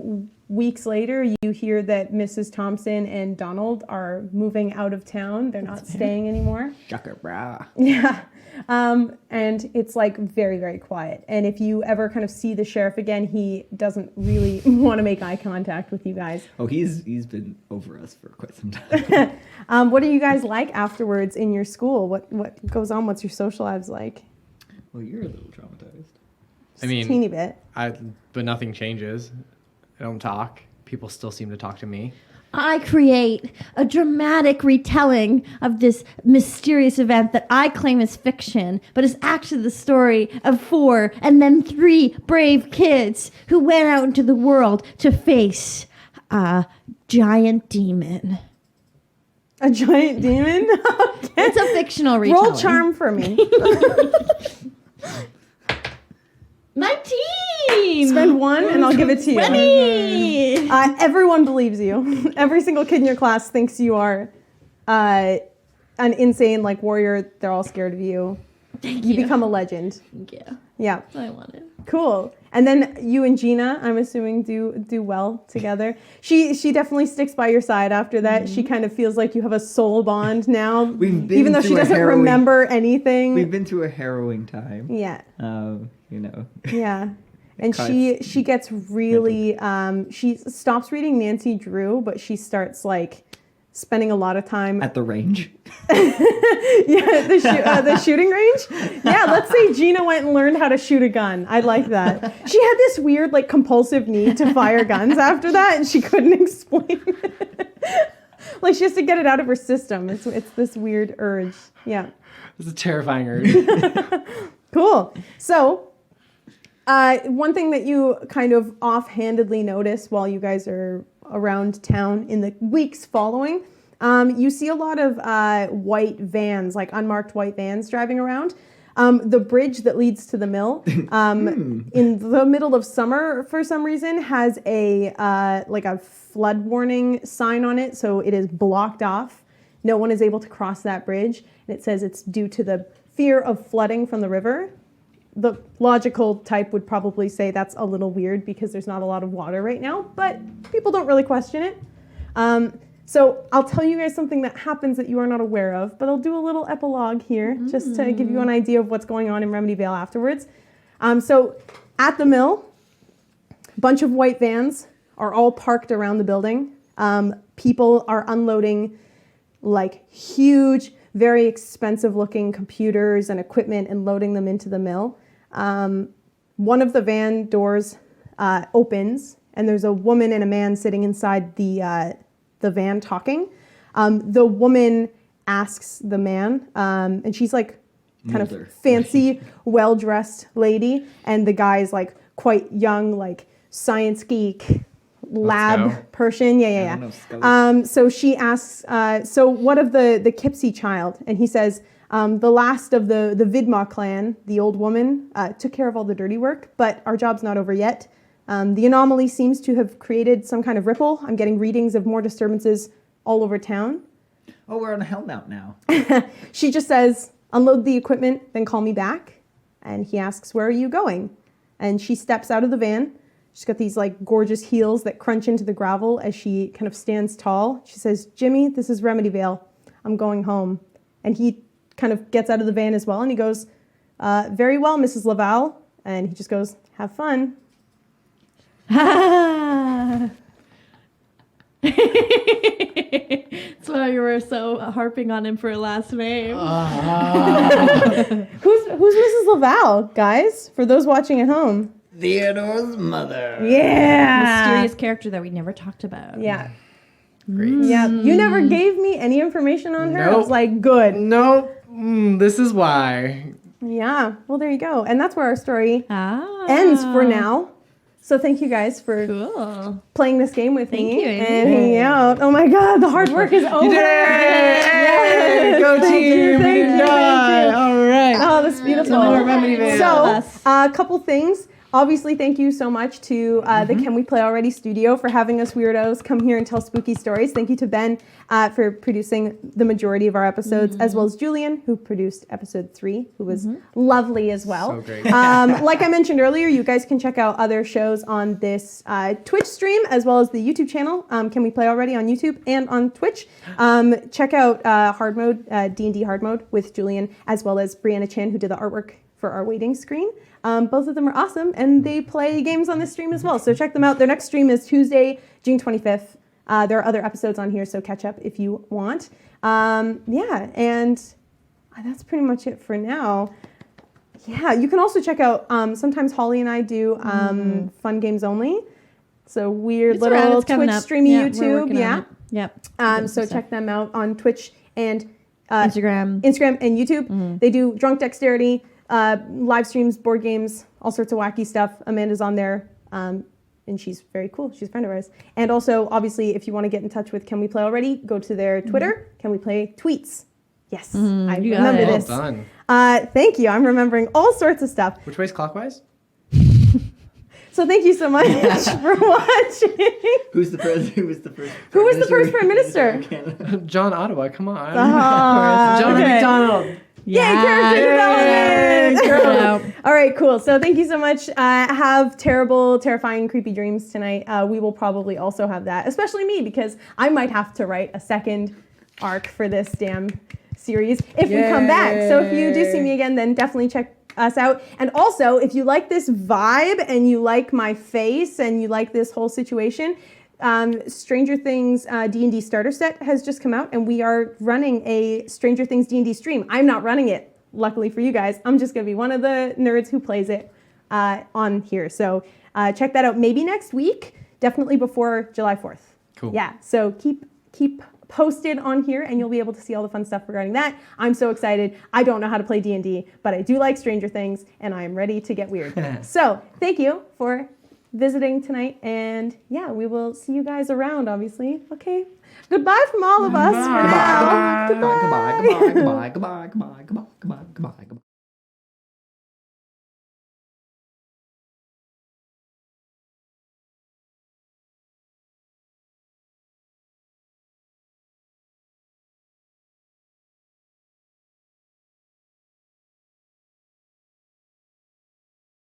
Speaker 1: weeks later, you hear that Mrs. Thompson and Donald are moving out of town. They're not staying anymore.
Speaker 3: Shocker, brah.
Speaker 1: Yeah. And it's like very, very quiet. And if you ever kind of see the sheriff again, he doesn't really want to make eye contact with you guys.
Speaker 3: Oh, he's been over us for quite some time.
Speaker 1: What are you guys like afterwards in your school? What goes on? What's your social lives like?
Speaker 3: Well, you're a little traumatized.
Speaker 2: I mean,
Speaker 1: teeny bit.
Speaker 2: but nothing changes. I don't talk. People still seem to talk to me.
Speaker 4: I create a dramatic retelling of this mysterious event that I claim is fiction, but is actually the story of 4 and then 3 brave kids who went out into the world to face a giant demon.
Speaker 1: A giant demon? Okay.
Speaker 4: It's a fictional retelling.
Speaker 1: Roll charm for me.
Speaker 4: 19!
Speaker 1: Spend 1 and I'll give it to you.
Speaker 4: 20!
Speaker 1: Everyone believes you. Every single kid in your class thinks you are an insane like warrior. They're all scared of you.
Speaker 4: Thank
Speaker 1: You become a legend.
Speaker 4: Yeah,
Speaker 1: Yeah.
Speaker 4: I want it.
Speaker 1: Cool. And then you and Gina, I'm assuming, do well together. She definitely sticks by your side after that. She kind of feels like you have a soul bond now.
Speaker 3: We've been
Speaker 1: even though she
Speaker 3: through a
Speaker 1: doesn't
Speaker 3: harrowing-
Speaker 1: remember anything.
Speaker 3: We've been through a harrowing time.
Speaker 1: Yeah. Yeah. And
Speaker 3: Cause-
Speaker 1: she gets really she stops reading Nancy Drew, but she starts like spending a lot of time
Speaker 3: At the range.
Speaker 1: the shooting range. Yeah, let's say Gina went and learned how to shoot a gun. I like that. She had this weird like compulsive need to fire guns after that, and she couldn't explain it. Like she has to get it out of her system. It's this weird urge. Yeah.
Speaker 2: It's a terrifying urge.
Speaker 1: Cool. So, one thing that you kind of offhandedly notice while you guys are around town in the weeks following, you see a lot of white vans, like unmarked white vans driving around. The bridge that leads to the mill, in the middle of summer, for some reason, has a flood warning sign on it, so it is blocked off. No one is able to cross that bridge, and it says it's due to the fear of flooding from the river. The logical type would probably say that's a little weird because there's not a lot of water right now, but people don't really question it. So I'll tell you guys something that happens that you are not aware of, but I'll do a little epilogue here just to give you an idea of what's going on in Remedyvale afterwards. So at the mill, a bunch of white vans are all parked around the building. People are unloading like huge, very expensive looking computers and equipment and loading them into the mill. One of the van doors opens and there's a woman and a man sitting inside the van talking. The woman asks the man, and she's like kind
Speaker 3: Mulder.
Speaker 1: of fancy, well-dressed lady, and the guy's like quite young, like science geek, lab
Speaker 2: go.
Speaker 1: person.
Speaker 3: I don't know, Scully.
Speaker 1: So she asks, so what of the Kipsey child? And he says, the last of the Vidma clan, the old woman, took care of all the dirty work, but our job's not over yet. The anomaly seems to have created some kind of ripple. I'm getting readings of more disturbances all over town.
Speaker 3: Oh, we're on a hellmount now.
Speaker 1: She just says, unload the equipment, then call me back. And he asks, where are you going? And she steps out of the van. She's got these like gorgeous heels that crunch into the gravel as she kind of stands tall. She says, Jimmy, this is Remedyvale. I'm going home. And he kind of gets out of the van as well. And he goes, very well, Mrs. Laval. And he just goes, have fun.
Speaker 4: That's why you were so harping on him for a last name.
Speaker 1: Who's Mrs. Laval, guys? For those watching at home.
Speaker 3: Theodore's mother.
Speaker 1: Yeah.
Speaker 4: Mysterious character that we never talked about.
Speaker 1: Yeah.
Speaker 2: Great.
Speaker 1: Yeah. You never gave me any information on her. I was
Speaker 2: Nope.
Speaker 1: like, good.
Speaker 2: Nope. This is why.
Speaker 1: Yeah. Well, there you go. And that's where our story
Speaker 4: Ah.
Speaker 1: ends for now. So thank you guys for
Speaker 4: Cool.
Speaker 1: playing this game with
Speaker 4: Thank
Speaker 1: me
Speaker 4: you, Amy.
Speaker 1: and hanging out. Oh my God, the hard work is over.
Speaker 2: You did it!
Speaker 1: Yes.
Speaker 2: Go
Speaker 1: Thank
Speaker 2: team!
Speaker 1: you,
Speaker 2: We
Speaker 1: thank
Speaker 2: didn't
Speaker 1: you,
Speaker 2: die!
Speaker 1: thank you.
Speaker 2: All right.
Speaker 1: Oh, that's beautiful.
Speaker 2: More Remedyvale.
Speaker 1: So, a couple things. Obviously, thank you so much to the Can We Play Already studio for having us weirdos come here and tell spooky stories. Thank you to Ben for producing the majority of our episodes, as well as Julian, who produced episode 3, who was lovely as well.
Speaker 2: So great.
Speaker 1: Like I mentioned earlier, you guys can check out other shows on this Twitch stream, as well as the YouTube channel, Can We Play Already on YouTube and on Twitch. Check out Hard Mode, D&D Hard Mode with Julian, as well as Brianna Chan, who did the artwork for our waiting screen. Both of them are awesome, and they play games on this stream as well. So check them out. Their next stream is Tuesday, June 25th. There are other episodes on here, so catch up if you want. Yeah, and that's pretty much it for now. Yeah, you can also check out, sometimes Holly and I do fun games only. So weird
Speaker 4: It's around,
Speaker 1: little
Speaker 4: it's coming
Speaker 1: Twitch
Speaker 4: up.
Speaker 1: streamy
Speaker 4: Yeah, we're
Speaker 1: YouTube.
Speaker 4: working on
Speaker 1: Yeah.
Speaker 4: it. Yep.
Speaker 1: So check them out on Twitch and
Speaker 4: Instagram.
Speaker 1: Instagram and YouTube. They do Drunk Dexterity, live streams, board games, all sorts of wacky stuff. Amanda's on there, and she's very cool. She's a friend of ours. And also, obviously, if you want to get in touch with Can We Play Already, go to their Twitter, Can We Play Tweets. Yes, I
Speaker 4: you got
Speaker 1: remember
Speaker 4: it.
Speaker 2: Well
Speaker 1: this.
Speaker 2: done.
Speaker 1: Thank you. I'm remembering all sorts of stuff.
Speaker 2: Which way's clockwise?
Speaker 1: So thank you so much for watching.
Speaker 3: Who was the first
Speaker 1: Who was the first Prime Minister?
Speaker 2: John Ottawa, come on.
Speaker 1: Ah,
Speaker 2: John
Speaker 1: okay.
Speaker 2: McDonald.
Speaker 1: Yay, character development!
Speaker 4: Girl.
Speaker 1: All right, cool. So thank you so much. Have terrible, terrifying, creepy dreams tonight. We will probably also have that, especially me, because I might have to write a second arc for this damn series if we come back. So if you do see me again, then definitely check us out. And also, if you like this vibe and you like my face and you like this whole situation, Stranger Things D&D starter set has just come out, and we are running a Stranger Things D&D stream. I'm not running it, luckily for you guys. I'm just going to be one of the nerds who plays it on here. So check that out maybe next week, definitely before July 4th.
Speaker 2: Cool.
Speaker 1: Yeah, so keep posted on here, and you'll be able to see all the fun stuff regarding that. I'm so excited. I don't know how to play D&D, but I do like Stranger Things, and I am ready to get weird. So thank you for visiting tonight, and yeah, we will see you guys around, obviously. Okay, goodbye from all of us for now.
Speaker 3: Goodbye. Goodbye. Goodbye. Goodbye. Goodbye. Goodbye. Goodbye. Goodbye. Goodbye.